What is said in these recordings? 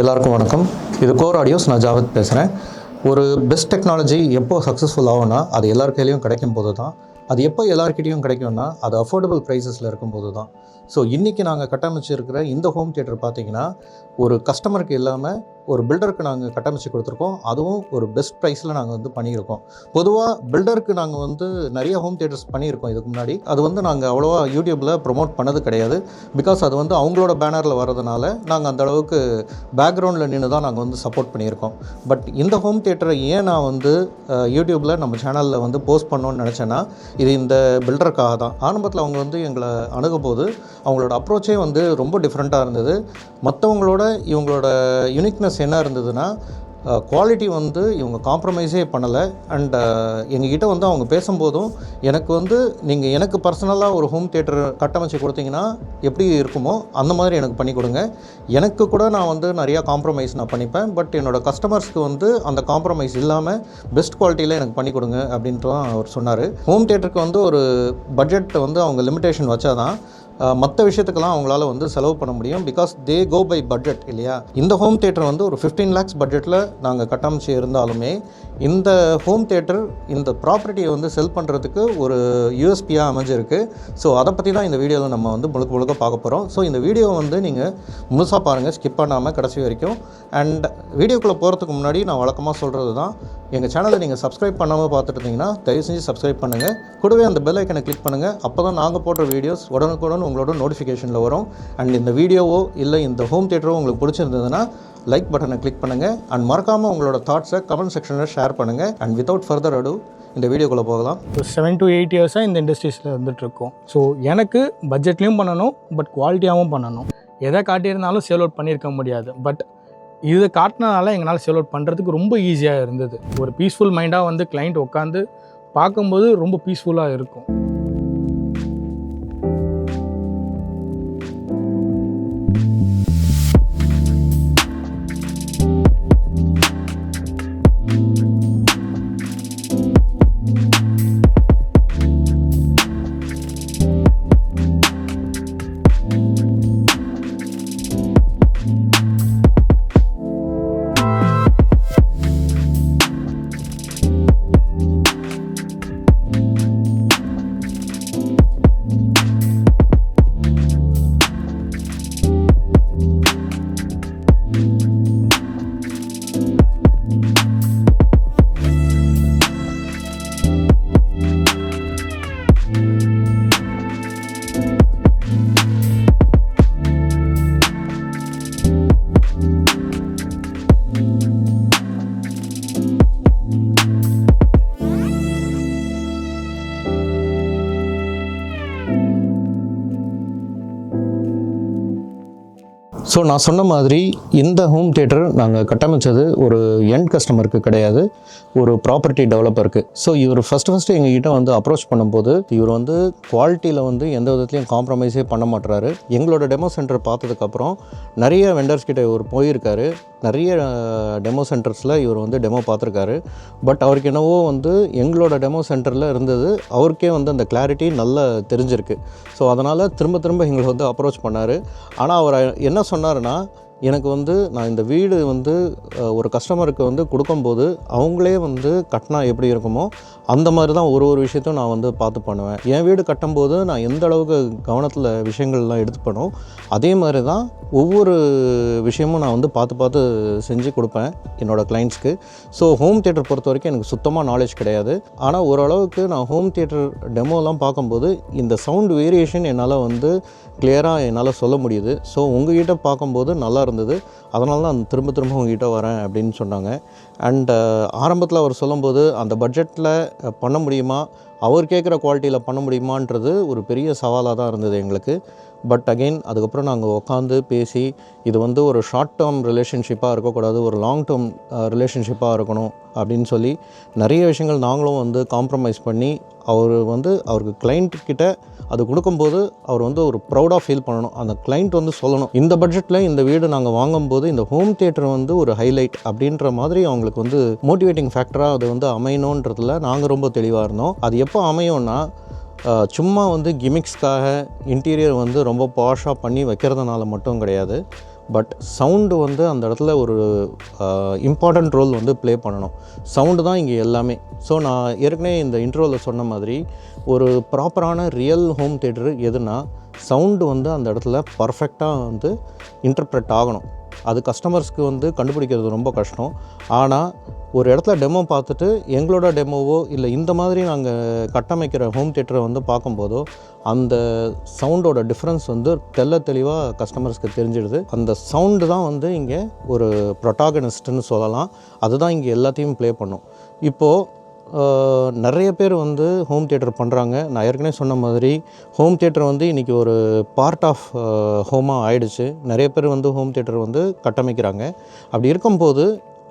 எல்லாருக்கும் வணக்கம். இது கோர் ஆடியோஸ். நான் ஜாவத் பேசுகிறேன். ஒரு பெஸ்ட் டெக்னாலஜி எப்போ சக்ஸஸ்ஃபுல் ஆகும்னா அது எல்லார் கையிலையும் கிடைக்கும் போது தான். அது எப்போ எல்லார்கிட்டையும் கிடைக்கும்னா அது அஃபோர்டபுள் ப்ரைஸஸில் இருக்கும்போது தான். ஸோ இன்றைக்கி நாங்கள் கட்டமைச்சிருக்கிற இந்த ஹோம் தியேட்டர் பார்த்திங்கன்னா ஒரு கஸ்டமருக்கு இல்லாமல் ஒரு பில்டருக்கு நாங்கள் கட்டமைச்சு கொடுத்துருக்கோம். அதுவும் ஒரு பெஸ்ட் ப்ரைஸில் நாங்கள் வந்து பண்ணியிருக்கோம். பொதுவாக பில்டருக்கு நாங்கள் வந்து நிறைய ஹோம் தியேட்டர்ஸ் பண்ணியிருக்கோம் இதுக்கு முன்னாடி. அது வந்து நாங்கள் அவ்வளோவா யூடியூப்பில் ப்ரொமோட் பண்ணது கிடையாது. பிகாஸ் அது வந்து அவங்களோட பேனரில் வரதுனால நாங்கள் அந்த அளவுக்கு பேக்ரவுண்டில் நின்று தான் நாங்கள் வந்து சப்போர்ட் பண்ணியிருக்கோம். பட் இந்த ஹோம் தியேட்டரை ஏன் நான் வந்து யூடியூப்பில் நம்ம சேனலில் வந்து போஸ்ட் பண்ணோன்னு நினச்சேன்னா இது இந்த பில்டருக்காக தான். ஆரம்பத்தில் அவங்க வந்து எங்களை அணுகும்போது அவங்களோட அப்ரோச்சே வந்து ரொம்ப டிஃப்ரெண்ட்டாக இருந்தது. மற்றவங்களோட இவங்களோட யூனிக்னஸ் என்ன இருந்ததுன்னா குவாலிட்டி வந்து இவங்க காம்ப்ரமைஸே பண்ணலை. அண்ட் எங்ககிட்ட வந்து அவங்க பேசும்போதும் எனக்கு வந்து நீங்கள் எனக்கு பர்சனலாக ஒரு ஹோம் தியேட்டர் கட்டமைச்சு கொடுத்தீங்கன்னா எப்படி இருக்குமோ அந்த மாதிரி எனக்கு பண்ணி கொடுங்க. எனக்கு கூட நான் வந்து நிறையா காம்ப்ரமைஸ் நான் பண்ணிப்பேன். பட் என்னோடய கஸ்டமர்ஸ்க்கு வந்து அந்த காம்ப்ரமைஸ் இல்லாமல் பெஸ்ட் குவாலிட்டியில் எனக்கு பண்ணி கொடுங்க அப்படின்ட்டு தான் அவர் சொன்னார். ஹோம் தியேட்டருக்கு வந்து ஒரு பட்ஜெட் வந்து அவங்க லிமிட்டேஷன் வச்சா தான் மற்ற விஷயத்துக்கெல்லாம் அவங்களால வந்து செலவு பண்ண முடியும். Because they go by budget இல்லையா. இந்த ஹோம் தியேட்டர் வந்து ஒரு 15 lakhs பட்ஜெட்டில் நாங்கள் கட்டமைச்சு இருந்தாலுமே இந்த ஹோம் தியேட்டர் இந்த ப்ராப்பர்ட்டியை வந்து செல் பண்ணுறதுக்கு ஒரு யூஎஸ்பியாக அமைஞ்சிருக்கு. ஸோ அதை பற்றி தான் இந்த வீடியோவில் நம்ம வந்து முழுக்க பார்க்க போகிறோம். ஸோ இந்த வீடியோவை வந்து நீங்கள் முழுசாக பாருங்கள், ஸ்கிப் பண்ணாமல் கடைசி வரைக்கும். அண்ட் வீடியோக்குள்ளே போகிறதுக்கு முன்னாடி நான் வழக்கமாக சொல்கிறது தான், எங்கள் சேனலை நீங்கள் சப்ஸ்கிரைப் பண்ணாமல் பார்த்துட்டு இருந்தீங்கன்னா தயவு செஞ்சு சப்ஸ்கிரைப் பண்ணுங்கள். கூடவே அந்த பெல் ஐக்கனை கிளிக் பண்ணுங்கள். அப்போ தான் நாங்கள் போடுற வீடியோஸ் உடனுக்குடன் உங்களோட நோட்டிஃபிகேஷனில் வரும். அண்ட் இந்த வீடியோவோ இல்லை இந்த ஹோம் தியேட்டரோ உங்களுக்கு பிடிச்சிருந்ததுன்னா லைக் பட்டனை கிளிக் பண்ணுங்கள். அண்ட் மறக்காமல் உங்களோட தாட்ஸை கமெண்ட் செக்ஷனில் ஷேர் பண்ணுங்கள். அண்ட் வித்தவுட் ஃபர்தர் அடு இந்த வீடியோக்குள்ளே போகலாம். 7 to 8 இயர்ஸாக இந்த இண்டஸ்ட்ரீஸில் வந்துட்டுருக்கோம். ஸோ எனக்கு பட்ஜெட்லேயும் பண்ணணும், பட் குவாலிட்டியாகவும் பண்ணணும். எதை காட்டியிருந்தாலும் சேல் அவுட் பண்ணியிருக்க முடியாது. பட் இது காட்டினதால எங்களால் சேல் அவுட் பண்ணுறதுக்கு ரொம்ப ஈஸியாக இருந்தது. ஒரு பீஸ்ஃபுல் மைண்டாக வந்து கிளைண்ட் உட்காந்து பார்க்கும்போது ரொம்ப பீஸ்ஃபுல்லாக இருக்கும். ஸோ நான் சொன்ன மாதிரி இந்த ஹோம் தியேட்டர் நாங்கள் கட்டமைச்சது ஒரு எண்ட் கஸ்டமருக்கு கிடையாது, ஒரு ப்ராப்பர்ட்டி டெவலப்பருக்கு. ஸோ இவர் ஃபஸ்ட்டு எங்ககிட்ட வந்து அப்ரோச் பண்ணும்போது இவர் வந்து குவாலிட்டியில் வந்து எந்த விதத்துலையும் காம்ப்ரமைஸே பண்ண மாட்டுறாரு. எங்களோட டெமோ சென்டர் பார்த்ததுக்கப்புறம் நிறைய வெண்டர்ஸ் கிட்ட இவர் போயிருக்காரு. நிறைய டெமோ சென்டர்ஸில் இவர் வந்து டெமோ பார்த்துருக்காரு. பட் அவருக்கு என்னவோ வந்து எங்களோட டெமோ சென்டரில் இருந்தது அவருக்கே வந்து அந்த கிளாரிட்டி நல்லா தெரிஞ்சிருக்கு. ஸோ அதனால் திரும்ப எங்களை வந்து அப்ரோச் பண்ணார். ஆனால் அவர் என்ன சொன்னாருன்னா, எனக்கு வந்து நான் இந்த வீடு வந்து ஒரு கஸ்டமருக்கு வந்து கொடுக்கும்போது அவங்களே வந்து கட்டினா எப்படி இருக்குமோ அந்த மாதிரி தான் ஒரு விஷயத்தையும் நான் வந்து பார்த்து பண்ணுவேன். என் வீடு கட்டும்போது நான் எந்த அளவுக்கு கவனத்தில் விஷயங்கள்லாம் எடுத்துப்பனோ அதே மாதிரி தான் ஒவ்வொரு விஷயமும் நான் வந்து பார்த்து செஞ்சு கொடுப்பேன் என்னோடய கிளைண்ட்ஸ்க்கு. ஸோ ஹோம் தியேட்டர் பொறுத்த வரைக்கும் எனக்கு சுத்தமாக நாலேஜ் கிடையாது. ஆனால் ஓரளவுக்கு நான் ஹோம் தியேட்டர் டெமோலாம் பார்க்கும்போது இந்த சவுண்ட் வேரியேஷன் என்னால் வந்து கிளியராக என்னால் சொல்ல முடியுது. ஸோ உங்கள்கிட்ட பார்க்கும்போது நல்லா இருந்தது. அதனால தான் திரும்ப உங்ககிட்ட வரேன் அப்படின்னு சொன்னாங்க. அண்ட் ஆரம்பத்தில் அவர் சொல்லும்போது அந்த பட்ஜெட்டில் பண்ண முடியுமா, அவர் கேட்குற குவாலிட்டியில் பண்ண முடியுமான்றது ஒரு பெரிய சவாலாக தான் இருந்தது எங்களுக்கு. பட் அகெயின் அதுக்கப்புறம் நாங்கள் உட்காந்து பேசி இது வந்து ஒரு ஷார்ட் டேர்ம் ரிலேஷன்ஷிப்பாக இருக்கக்கூடாது, ஒரு லாங் டேர்ம் ரிலேஷன்ஷிப்பாக இருக்கணும் அப்படின்னு சொல்லி நிறைய விஷயங்கள் நாங்களும் வந்து காம்ப்ரமைஸ் பண்ணி அவருக்கு கிளைண்ட்கிட்ட அது கொடுக்கும்போது அவர் வந்து ஒரு ப்ரௌடாக ஃபீல் பண்ணணும். அந்த கிளைண்ட் வந்து சொல்லணும், இந்த பட்ஜெட்டில் இந்த வீடு நாங்கள் வாங்கும்போது இந்த ஹோம் தியேட்டர் வந்து ஒரு ஹைலைட் அப்படின்ற மாதிரி அவங்களுக்கு வந்து மோட்டிவேட்டிங் ஃபேக்டராக அது வந்து அமையணுன்றதுல நாங்கள் ரொம்ப தெளிவாக இருந்தோம். அது எப்போ அமையும்னா சும்மா வந்து கிமிக்ஸ்க்காக இன்டீரியர் வந்து ரொம்ப பாஷாக பண்ணி வைக்கிறதுனால மட்டும் கிடையாது. பட் சவுண்டு வந்து அந்த இடத்துல ஒரு இம்பார்ட்டண்ட் ரோல் வந்து ப்ளே பண்ணணும். சவுண்டு தான் இங்கே எல்லாமே. ஸோ நான் ஏற்கனவே இந்த இன்ட்ரோவில் சொன்ன மாதிரி ஒரு ப்ராப்பரான ரியல் ஹோம் தியேட்டரு எதுனா சவுண்டு வந்து அந்த இடத்துல பர்ஃபெக்டாக வந்து இன்டர்ப்ரெட் ஆகணும். அது கஸ்டமர்ஸ்க்கு வந்து கண்டுபிடிக்கிறது ரொம்ப கஷ்டம். ஆனால் ஒரு இடத்துல டெமோ பார்த்துட்டு எங்களோட டெமோவோ இல்லை இந்த மாதிரி நாங்கள் கட்டமைக்கிற ஹோம் தியேட்டரை வந்து பார்க்கும்போதோ அந்த சவுண்டோட டிஃப்ரென்ஸ் வந்து தெளிவாக கஸ்டமர்ஸ்க்கு தெரிஞ்சிடுது. அந்த சவுண்டு தான் வந்து இங்கே ஒரு ப்ரொட்டாகனிஸ்ட்டுன்னு சொல்லலாம். அதுதான் இங்கே எல்லாத்தையும் ப்ளே பண்ணும். இப்போது நிறைய பேர் வந்து ஹோம் தியேட்டர் பண்ணுறாங்க. நான் ஏற்கனவே சொன்ன மாதிரி ஹோம் தியேட்டர் வந்து இன்றைக்கி ஒரு பார்ட் ஆஃப் ஹோமாக ஆயிடுச்சு. நிறைய பேர் வந்து ஹோம் தியேட்டர் வந்து கட்டமைக்கிறாங்க. அப்படி இருக்கும்போது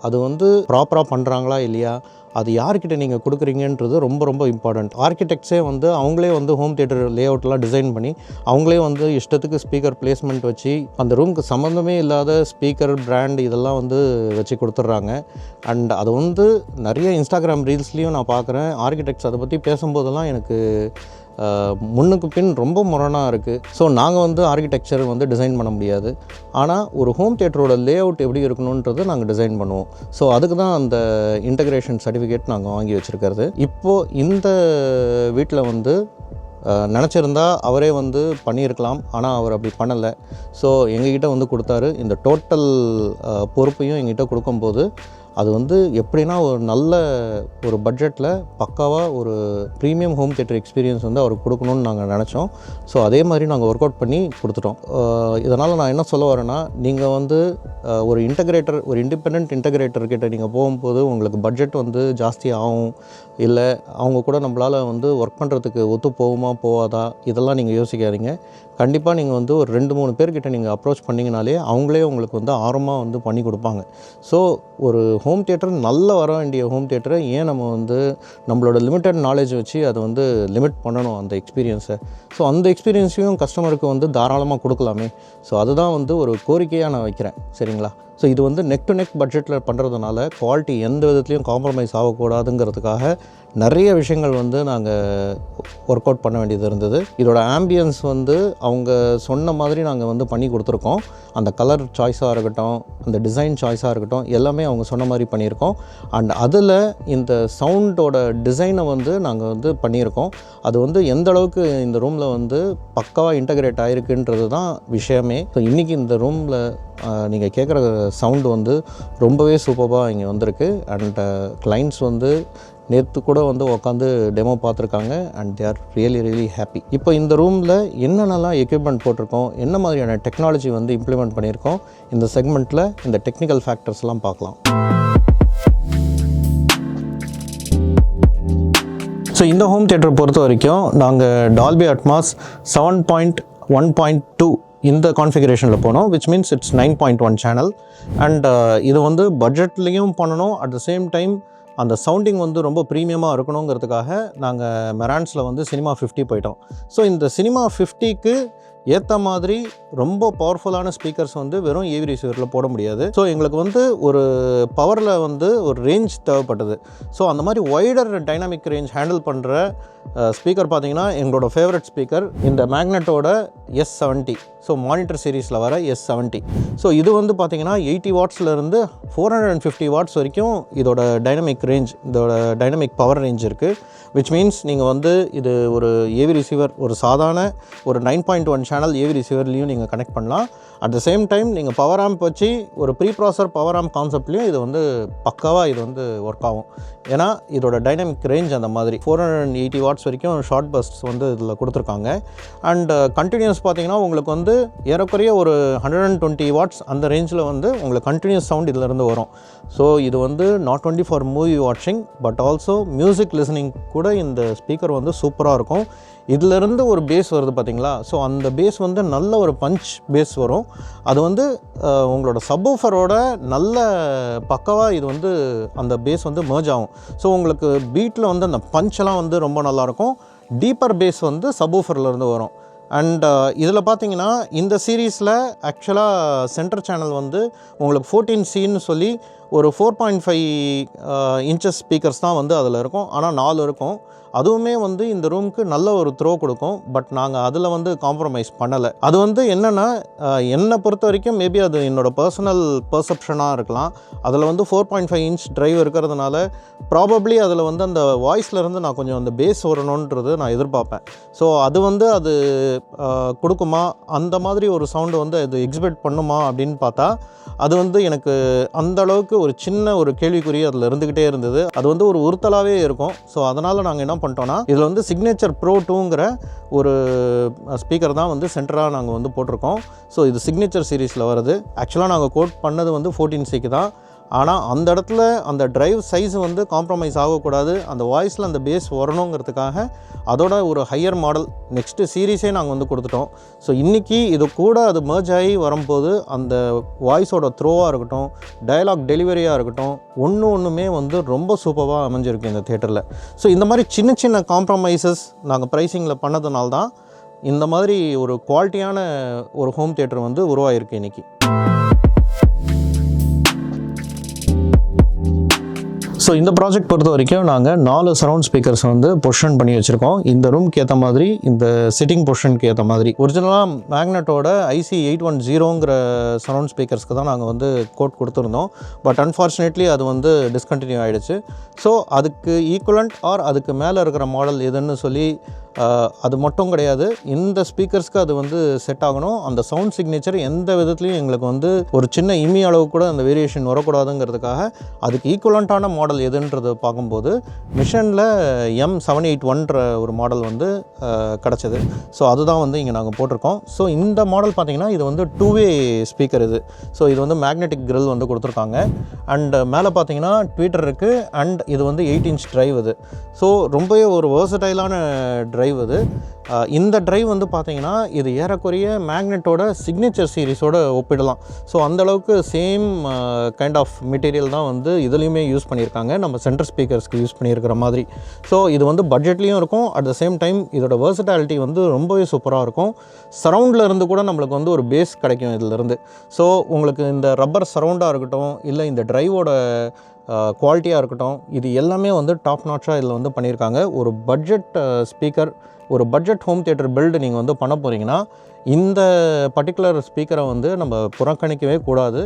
அது வந்து ப்ராப்பராக பண்ணுறாங்களா இல்லையா, அது யார்கிட்ட நீங்கள் கொடுக்குறீங்கன்றது ரொம்ப ரொம்ப இம்பார்ட்டண்ட். ஆர்கிடெக்ட்ஸே வந்து அவங்களே வந்து ஹோம் தியேட்டர் லே அவுட்லாம் டிசைன் பண்ணி அவங்களே வந்து இஷ்டத்துக்கு ஸ்பீக்கர் பிளேஸ்மெண்ட் வச்சு அந்த ரூமுக்கு சம்மந்தமே இல்லாத ஸ்பீக்கர் பிராண்ட் இதெல்லாம் வந்து வச்சு கொடுத்துட்றாங்க. அண்ட் அது வந்து நிறைய இன்ஸ்டாகிராம் ரீல்ஸ்லேயும் நான் பார்க்குறேன். ஆர்கிடெக்ட்ஸ் அதை பற்றி பேசும்போதெல்லாம் எனக்கு முன்னுக்கு பின் ரொம்ப முரணாக இருக்குது. ஸோ நாங்கள் வந்து ஆர்கிடெக்சர் வந்து டிசைன் பண்ண முடியாது. ஆனால் ஒரு ஹோம் தியேட்டரோட லே அவுட் எப்படி இருக்கணுன்றது நாங்கள் டிசைன் பண்ணுவோம். ஸோ அதுக்கு தான் அந்த இன்டகிரேஷன் சர்டிஃபிகேட் நாங்கள் வாங்கி வச்சுருக்கிறது. இப்போது இந்த வீட்டில் வந்து நினச்சிருந்தா அவரே வந்து பண்ணியிருக்கலாம். ஆனால் அவர் அப்படி பண்ணலை. ஸோ எங்ககிட்ட வந்து கொடுத்தாரு. இந்த டோட்டல் பொறுப்பையும் எங்ககிட்ட கொடுக்கும்போது அது வந்து எப்படின்னா ஒரு நல்ல ஒரு பட்ஜெட்டில் பக்காவாக ஒரு ப்ரீமியம் ஹோம் தியேட்டர் எக்ஸ்பீரியன்ஸ் வந்து அவருக்கு கொடுக்கணும்னு நாங்கள் நினச்சோம். ஸோ அதே மாதிரி நாங்கள் ஒர்க் அவுட் பண்ணி கொடுத்துட்டோம். இதனால் நான் என்ன சொல்ல வரேன்னா, நீங்கள் வந்து ஒரு இண்டிபெண்ட் இன்டகிரேட்டர்கிட்ட நீங்கள் போகும்போது உங்களுக்கு பட்ஜெட் வந்து ஜாஸ்தி ஆகும், இல்லை அவங்க கூட நம்மளால் வந்து ஒர்க் பண்ணுறதுக்கு ஒத்து போகுமா போகாதா இதெல்லாம் நீங்கள் யோசிக்காதீங்க. கண்டிப்பாக நீங்கள் வந்து ஒரு 2-3 பேர்கிட்ட நீங்கள் அப்ரோச் பண்ணிங்கனாலே அவங்களே உங்களுக்கு வந்து ஆர்வமாக வந்து பண்ணி கொடுப்பாங்க. ஸோ ஒரு ஹோம் தியேட்டர் நல்ல வர வேண்டிய ஹோம் தியேட்டரை ஏன் நம்ம வந்து நம்மளோட லிமிட்டட் நாலேஜ் வச்சு அதை வந்து லிமிட் பண்ணணும் அந்த எக்ஸ்பீரியன்ஸை. ஸோ அந்த எக்ஸ்பீரியன்ஸையும் கஸ்டமருக்கு வந்து தாராளமாக கொடுக்கலாமே. ஸோ அதுதான் வந்து ஒரு கோரிக்கையாக நான் வைக்கிறேன். சரிங்களா? ஸோ இது வந்து நெக் டு நெக் பட்ஜெட்டில் பண்ணுறதுனால குவாலிட்டி எந்த விதத்துலையும் காம்ப்ரமைஸ் ஆகக்கூடாதுங்கிறதுக்காக நிறைய விஷயங்கள் வந்து நாங்கள் ஒர்க் அவுட் பண்ண வேண்டியது இருந்தது. இதோட ஆம்பியன்ஸ் வந்து அவங்க சொன்ன மாதிரி நாங்கள் வந்து பண்ணி கொடுத்துருக்கோம். அந்த கலர் சாய்ஸாக இருக்கட்டும், அந்த டிசைன் சாய்ஸாக இருக்கட்டும், எல்லாமே அவங்க சொன்ன மாதிரி பண்ணியிருக்கோம். அண்ட் அதில் இந்த சவுண்டோட டிசைனை வந்து நாங்கள் வந்து பண்ணியிருக்கோம். அது வந்து எந்த அளவுக்கு இந்த ரூமில் வந்து பக்காவாக இன்டகிரேட் ஆகிருக்குன்றது தான் விஷயமே. ஸோ இன்றைக்கி இந்த ரூமில் நீங்கள் கேட்குற சவுண்டு வந்து ரொம்பவே சூப்பராக இங்கே வந்திருக்கு. அண்ட் கிளைண்ட்ஸ் வந்து நேற்று கூட வந்து உட்காந்து டெமோ பார்த்துருக்காங்க. And they are really happy. இப்போ இந்த ரூமில் என்னென்னலாம் எக்யூப்மெண்ட் போட்டிருக்கோம், என்ன மாதிரியான டெக்னாலஜி வந்து இம்ப்ளிமெண்ட் பண்ணியிருக்கோம், இந்த செக்மெண்ட்டில் இந்த டெக்னிக்கல் ஃபேக்டர்ஸ்லாம் பார்க்கலாம். ஸோ இந்த ஹோம் தியேட்டரை பொறுத்த வரைக்கும் நாங்கள் டால்பி அட்மாஸ் 7.1.2 இந்த கான்ஃபிகரேஷனில் போனோம். Which means it's 9.1 channel. And இது வந்து பட்ஜெட்லேயும் பண்ணணும். அட் த சேம் டைம் அந்த சவுண்டிங் வந்து ரொம்ப ப்ரீமியமாக இருக்கணுங்கிறதுக்காக நாங்கள் மெரான்ஸில் வந்து சினிமா 50 போயிட்டோம். ஸோ இந்த சினிமா 50க்கு ஏற்ற மாதிரி ரொம்ப பவர்ஃபுல்லான ஸ்பீக்கர்ஸ் வந்து வெறும் ஏவி ரிசீவரில் போட முடியாது. ஸோ எங்களுக்கு வந்து ஒரு பவரில் வந்து ஒரு ரேஞ்ச் தேவைப்பட்டது. ஸோ அந்த மாதிரி வைடர் டைனாமிக் ரேஞ்ச் ஹேண்டில் பண்ணுற ஸ்பீக்கர் பார்த்திங்கன்னா எங்களோட ஃபேவரட் ஸ்பீக்கர் இந்த மேக்னெட்டோட S70. ஸோ மானிட்டர் சீரீஸில் வர S70. ஸோ இது வந்து பார்த்திங்கன்னா 80 வாட்ஸ்லேருந்து 450 வாட்ஸ் வரைக்கும் இதோட டைனமிக் ரேஞ்ச், இதோட டைனமிக் பவர் ரேஞ்ச் இருக்குது. விச் மீன்ஸ் நீங்கள் வந்து இது ஒரு ஏவி ரிசீவர், ஒரு சாதாரண ஒரு 9.1 சேனல் ஏவி ரிசீவர்லேயும் நீங்கள் கனெக்ட் பண்ணலாம். அட் த சேம் டைம் நீங்கள் பவர் ஆம்ப் வச்சு ஒரு ப்ரீப்ராசர் பவர் ஆம்ப் கான்செப்ட்லேயும் இது வந்து பக்காவாக இது வந்து ஒர்க் ஆகும். ஏன்னா இதோட டைனமிக் ரேஞ்ச் அந்த மாதிரி 480 வாட்ஸ் வரைக்கும் ஷார்ட் பஸ்ட்ஸ் வந்து இதில் கொடுத்துருக்காங்க. அண்ட் கண்டினியூஸ் பார்த்திங்கன்னா உங்களுக்கு வந்து ஏறக்குறைய ஒரு 120 வாட்ஸ் அந்த ரேஞ்சில் வந்து உங்களுக்கு கண்டினியூஸ் சவுண்ட் இதிலேருந்து வரும். ஸோ இது வந்து நாட் ஒன்லி ஃபார் மூவி வாட்சிங் பட் ஆல்சோ மியூசிக் லிசனிங் கூட இந்த ஸ்பீக்கர் வந்து சூப்பராக இருக்கும். இதிலேருந்து ஒரு பேஸ் வருது பார்த்திங்களா? ஸோ அந்த பேஸ் வந்து நல்ல ஒரு பஞ்ச் பேஸ் வரும். அது வந்து உங்களோட சப்வூஃபரோட நல்ல பக்காவாக இது வந்து அந்த பேஸ் வந்து மெர்ஜ் ஆகும். ஸோ உங்களுக்கு பீட்டில் வந்து அந்த பஞ்செல்லாம் வந்து ரொம்ப நல்லாயிருக்கும். டீப்பர் பேஸ் வந்து சப்வூஃபர்லேருந்து வரும். அண்ட் இதில் பார்த்தீங்கன்னா இந்த சீரீஸில் ஆக்சுவலாக சென்டர் சேனல் வந்து உங்களுக்கு 14C சொல்லி ஒரு 4.5 இன்ச்சஸ் ஸ்பீக்கர்ஸ் தான் வந்து அதில் இருக்கும். ஆனால் 4 இருக்கும். அதுவுமே வந்து இந்த ரூமுக்கு நல்ல ஒரு த்ரோ கொடுக்கும். பட் நாங்கள் அதில் வந்து காம்ப்ரமைஸ் பண்ணலை. அது வந்து என்னென்னா, என்னை பொறுத்த வரைக்கும் மேபி அது என்னோடய பர்சனல் பர்செப்ஷனாக இருக்கலாம். அதில் வந்து 4.5 இன்ச் டிரைவ் இருக்கிறதுனால ப்ராபப்ளி அதில் வந்து அந்த வாய்ஸ்லேருந்து நான் கொஞ்சம் அந்த பேஸ் வரணுன்றது நான் எதிர்பார்ப்பேன். ஸோ அது வந்து அது கொடுக்குமா, அந்த மாதிரி ஒரு சவுண்டு வந்து அது எக்ஸிபிட் பண்ணுமா அப்படின்னு பார்த்தா அது வந்து எனக்கு அந்த அளவுக்கு ஒரு சின்ன ஒரு கேள்விக்குறி அதில் இருந்துக்கிட்டே இருந்தது. அது வந்து ஒரு உறுத்தலாகவே இருக்கும். ஸோ அதனால் நாங்கள் என்ன பண்ணிட்டோன்னா, இதில் வந்து சிக்னேச்சர் ப்ரோ 2ங்கிற ஒரு ஸ்பீக்கர் தான் வந்து சென்டராக நாங்கள் வந்து போட்டிருக்கோம். ஸோ இது சிக்னேச்சர் சீரீஸில் வருது. ஆக்சுவலாக நாங்கள் கோட் பண்ணது வந்து 14C தான். ஆனால் அந்த இடத்துல அந்த டிரைவ் சைஸ் வந்து காம்ப்ரமைஸ் ஆகக்கூடாது, அந்த வாய்ஸில் அந்த பேஸ் வரணுங்கிறதுக்காக அதோட ஒரு ஹையர் மாடல் நெக்ஸ்ட்டு சீரீஸே நாங்கள் வந்து கொடுத்துட்டோம். ஸோ இன்றைக்கி இது கூட அது மர்ஜ் ஆகி வரும்போது அந்த வாய்ஸோட த்ரோவாக இருக்கட்டும், டயலாக் டெலிவரியாக இருக்கட்டும், ஒன்றுமே வந்து ரொம்ப சூப்பராக அமைஞ்சிருக்கு இந்த தேட்டரில். ஸோ இந்த மாதிரி சின்ன சின்ன காம்ப்ரமைசஸ் நாங்கள் ப்ரைஸிங்கில் பண்ணதுனால தான் இந்த மாதிரி ஒரு குவாலிட்டியான ஒரு ஹோம் தேட்டர் வந்து உருவாகிருக்கு இன்றைக்கி. ஸோ இந்த ப்ராஜெக்ட் பொறுத்த வரைக்கும் நாங்கள் 4 சரவுண்ட் ஸ்பீக்கர்ஸ் வந்து பொசிஷன் பண்ணி வச்சுருக்கோம். இந்த ரூம்க்கு ஏற்ற மாதிரி, இந்த சிட்டிங் பொசிஷனுக்கு ஏற்ற மாதிரி. ஒரிஜினலாக மேக்னெட்டோட IC810ங்கிற சரவுண்ட் ஸ்பீக்கர்ஸ்க்கு தான் நாங்கள் வந்து கோட் கொடுத்துருந்தோம். பட் அன்ஃபார்ச்சுனேட்லி அது வந்து டிஸ்கண்டினியூ ஆகிடுச்சு. ஸோ அதுக்கு ஈக்குவலண்ட் ஆர் அதுக்கு மேலே இருக்கிற மாடல் எதுன்னு சொல்லி அது மட்டும் கிடையாது, இந்த ஸ்பீக்கர்ஸ்க்கு அது வந்து செட் ஆகணும். அந்த சவுண்ட் சிக்னேச்சர் எந்த விதத்துலையும் எங்களுக்கு வந்து ஒரு சின்ன இமி அளவு கூட அந்த வேரியேஷன் வரக்கூடாதுங்கிறதுக்காக அதுக்கு ஈக்குவலண்ட்டான மாடல் எதுன்றது பார்க்கும்போது மிஷனில் M781ன்ற ஒரு மாடல் வந்து கிடச்சிது. ஸோ அதுதான் வந்து இங்கே நாங்கள் போட்டிருக்கோம். ஸோ இந்த மாடல் பார்த்திங்கன்னா இது வந்து 2-வே ஸ்பீக்கர் இது. ஸோ இது வந்து மேக்னெட்டிக் கிரில் வந்து கொடுத்துருக்காங்க. அண்ட் மேலே பார்த்தீங்கன்னா ட்வீட்டர் இருக்குது. அண்ட் இது வந்து 8 இன்ச் டிரைவ் இது. ஸோ ரொம்பவே ஒரு வேர்சடைலான டிரைவ் அது. இந்த டிரைவ் வந்து பார்த்தீங்கன்னா இது ஏறக்குறைய மேக்னெட்டோட சிக்னேச்சர் சீரீஸோட ஒப்பிடலாம். ஸோ அந்தளவுக்கு சேம் கைண்ட் ஆஃப் மெட்டீரியல் தான் வந்து இதுலேயுமே யூஸ் பண்ணியிருக்காங்க, நம்ம சென்டர் ஸ்பீக்கர்ஸ்க்கு யூஸ் பண்ணியிருக்கிற மாதிரி. ஸோ இது வந்து பட்ஜெட்லேயும் இருக்கும், அட் த சேம் டைம் இதோட வேர்சட்டாலிட்டி வந்து ரொம்பவே சூப்பராக இருக்கும். சரவுண்டில் இருந்து கூட நம்மளுக்கு வந்து ஒரு பேஸ் கிடைக்கும் இதிலேருந்து. ஸோ உங்களுக்கு இந்த ரப்பர் சரவுண்டாக இருக்கட்டும், இல்லை இந்த டிரைவோட குவாலிட்டியாக இருக்கட்டும், இது எல்லாமே வந்து டாப் நாட்சாக இதில் வந்து பண்ணியிருக்காங்க. ஒரு பட்ஜெட் ஸ்பீக்கர், ஒரு பட்ஜெட் ஹோம் தியேட்டர் பில்டு நீங்கள் வந்து பண்ண போகிறீங்கன்னா இந்த பர்டிகுலர் ஸ்பீக்கரை வந்து நம்ம புறக்கணிக்கவே கூடாது.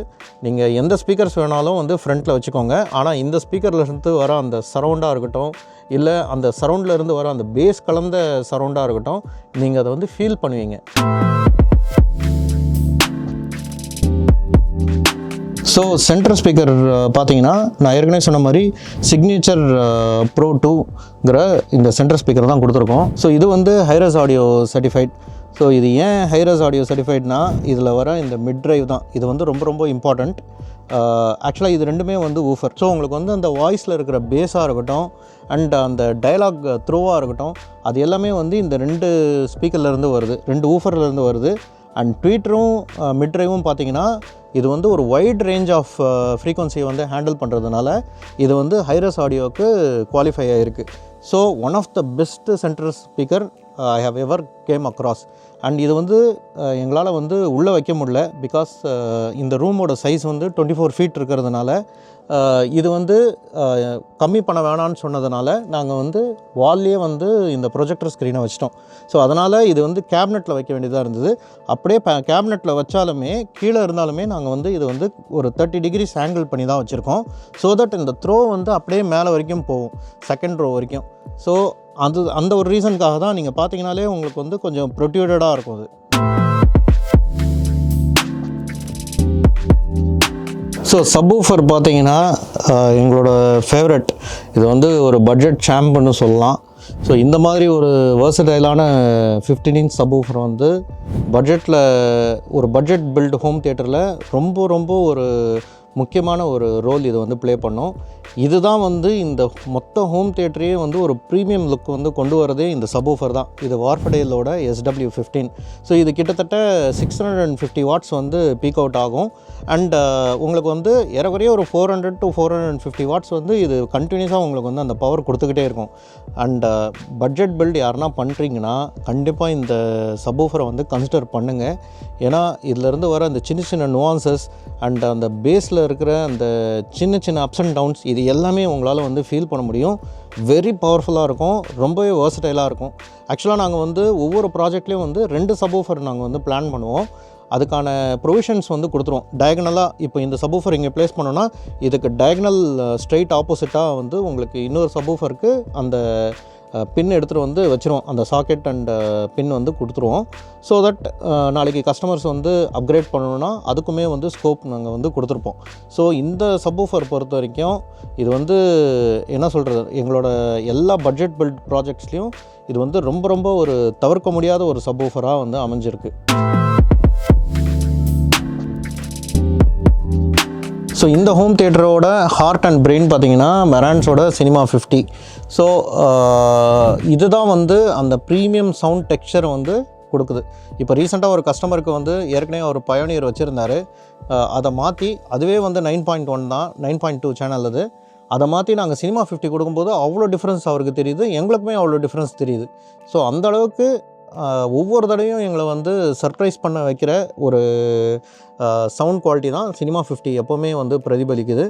நீங்கள் எந்த ஸ்பீக்கர்ஸ் வேணாலும் வந்து ஃப்ரண்ட்டில் வச்சுக்கோங்க. ஆனால் இந்த ஸ்பீக்கர்லேருந்து வர அந்த சரவுண்டாக இருக்கட்டும், இல்லை அந்த சரவுண்ட்லேருந்து வர அந்த பேஸ் கலந்த சரவுண்டாக இருக்கட்டும், நீங்கள் அதை வந்து ஃபீல் பண்ணுவீங்க. ஸோ சென்டர் ஸ்பீக்கர் பார்த்தீங்கன்னா நான் ஏற்கனவே சொன்ன மாதிரி சிக்னேச்சர் ப்ரோ 2ங்கிற இந்த சென்டர் ஸ்பீக்கர் தான் கொடுத்துருக்கோம். ஸோ இது வந்து ஹைரஸ் ஆடியோ சர்டிஃபைட். ஸோ இது ஏன் ஹைரஸ் ஆடியோ சர்டிஃபைட்னா, இதில் வர இந்த மிட் டிரைவ் தான் இது வந்து ரொம்ப ரொம்ப இம்பார்ட்டண்ட். ஆக்சுவலாக இது ரெண்டுமே வந்து ஊஃபர். ஸோ உங்களுக்கு வந்து அந்த வாய்ஸில் இருக்கிற பேஸாக இருக்கட்டும் அண்ட் அந்த டயலாக் த்ரோவாக இருக்கட்டும், அது எல்லாமே வந்து இந்த 2 ஸ்பீக்கர்லேருந்து வருது, 2 ஊஃபர்லேருந்து வருது. அண்ட் ட்வீட்டரும் மிட் டிரைவும் பார்த்தீங்கன்னா இது வந்து ஒரு வைட் ரேஞ்ச் ஆஃப் ஃப்ரீக்வன்சியை வந்து ஹேண்டில் பண்ணுறதுனால இது வந்து ஹைரஸ் ஆடியோவுக்கு குவாலிஃபை ஆகிருக்கு. So one of the best center speaker I have ever came across. And இது வந்து எங்களால் வந்து உள்ளே வைக்க முடியல, பிகாஸ் இந்த ரூமோட சைஸ் வந்து 24 ஃபீட் இருக்கிறதுனால இது வந்து கம்மி பண்ண வேணான்னு சொன்னதுனால நாங்கள் வந்து வால்லேயே வந்து இந்த ப்ரொஜெக்டர் ஸ்க்ரீனை வச்சிட்டோம். ஸோ அதனால் இது வந்து கேபினெட்டில் வைக்க வேண்டியதாக இருந்தது. அப்படியே கேபினெட்டில் வச்சாலுமே கீழே இருந்தாலுமே நாங்கள் வந்து இது வந்து ஒரு 30 டிகிரிஸ் ஆங்கிள் பண்ணி தான் வச்சுருக்கோம். ஸோ தட் இந்த த்ரோ வந்து அப்படியே மேலே வரைக்கும் போகும், செகண்ட் ரோ வரைக்கும். ஸோ அந்த ஒரு ரீசனுக்காக தான் நீங்கள் பார்த்தீங்கனாலே உங்களுக்கு வந்து கொஞ்சம் ப்ரொட்யூடடாக இருக்கும் அது. ஸோ சப்வூஃபர் பார்த்தீங்கன்னா எங்களோட ஃபேவரட், இது வந்து ஒரு பட்ஜெட் சாம்ப்னு சொல்லலாம். ஸோ இந்த மாதிரி ஒரு வேர்சடைலான 15 இன்ச் சப்வூஃபர் வந்து பட்ஜெட்டில் ஒரு பட்ஜெட் பில்டு ஹோம் தியேட்டரில் ரொம்ப ரொம்ப ஒரு முக்கியமான ஒரு ரோல் இது வந்து ப்ளே பண்ணும். இதுதான் வந்து இந்த மொத்த ஹோம் தியேட்டரையே வந்து ஒரு ப்ரீமியம் லுக் வந்து கொண்டு வரதே இந்த சப்வூஃபர் தான். இது வார்ஃபடேலோட SW15. ஸோ இது கிட்டத்தட்ட 650 வாட்ஸ் வந்து பீக் அவுட் ஆகும். அண்ட் உங்களுக்கு வந்து ஏறக்குறைய ஒரு 400 to 450 வாட்ஸ் வந்து இது கண்டினியூஸாக உங்களுக்கு வந்து அந்த பவர் கொடுத்துக்கிட்டே இருக்கும். அண்ட் பட்ஜெட் பில்டு யாருன்னா பண்ணுறீங்கன்னா கண்டிப்பாக இந்த சப்வூஃபரை வந்து கன்சிடர் பண்ணுங்கள். ஏன்னா இதிலேருந்து வர அந்த சின்ன சின்ன நுவான்சஸ் அண்ட் அந்த பேஸில் இருக்கிற அந்த சின்ன சின்ன அப்ஸ் அண்ட் டவுன்ஸ் இது எல்லாமே உங்களால் வந்து ஃபீல் பண்ண முடியும். வெரி பவர்ஃபுல்லாக இருக்கும், ரொம்பவே வேர்சடைலாக இருக்கும். ஆக்சுவலாக நாங்கள் வந்து ஒவ்வொரு ப்ராஜெக்ட்லேயும் வந்து 2 சப்வூஃபர் நாங்கள் வந்து பிளான் பண்ணுவோம். அதுக்கான ப்ரொவிஷன்ஸ் வந்து கொடுத்துருவோம். டயகனலாக இப்போ இந்த சப்வூஃபர் இங்கே ப்ளேஸ் பண்ணோன்னா இதுக்கு டயகனல் ஸ்ட்ரெயிட் ஆப்போசிட்டாக வந்து உங்களுக்கு இன்னொரு சப்வூஃபருக்கு அந்த பின் எடுத்துகிட்டு வந்து வச்சுருவோம். அந்த சாக்கெட் அண்ட் பின் வந்து கொடுத்துருவோம். ஸோ தட் நாளைக்கு கஸ்டமர்ஸ் வந்து அப்கிரேட் பண்ணணுன்னா அதுக்குமே வந்து ஸ்கோப் நாங்கள் வந்து கொடுத்துருப்போம். ஸோ இந்த சப்வூஃபர் பொறுத்த வரைக்கும் இது வந்து என்ன சொல்கிறது, எங்களோட எல்லா பட்ஜெட் பில்ட் ப்ராஜெக்ட்ஸ்லேயும் இது வந்து ரொம்ப ரொம்ப ஒரு தவிர்க்க முடியாத ஒரு சப்வூஃபராக வந்து அமைஞ்சிருக்கு. ஸோ இந்த ஹோம் தியேட்டரோட ஹார்ட் அண்ட் பிரெயின் பார்த்திங்கன்னா மெரான்ஸோட சினிமா 50. ஸோ இதுதான் வந்து அந்த ப்ரீமியம் சவுண்ட் டெக்ஸ்சரை வந்து கொடுக்குது. இப்போ ரீசெண்டாக ஒரு கஸ்டமருக்கு வந்து ஏற்கனவே ஒரு பயோனியர் வச்சுருந்தார். அதை மாற்றி அதுவே வந்து 9.1 தான், 9.2 சேனல் அது. அதை மாற்றி நாங்கள் சினிமா 50 கொடுக்கும்போது அவ்வளோ டிஃப்ரென்ஸ் அவருக்கு தெரியுது, எங்களுக்குமே அவ்வளோ டிஃப்ரென்ஸ் தெரியுது. ஸோ அந்தளவுக்கு ஒவ்வொரு தடவையும் எங்களை வந்து சர்ப்ரைஸ் பண்ண வைக்கிற ஒரு சவுண்ட் குவாலிட்டி தான் சினிமா 50 எப்போவுமே வந்து பிரதிபலிக்குது.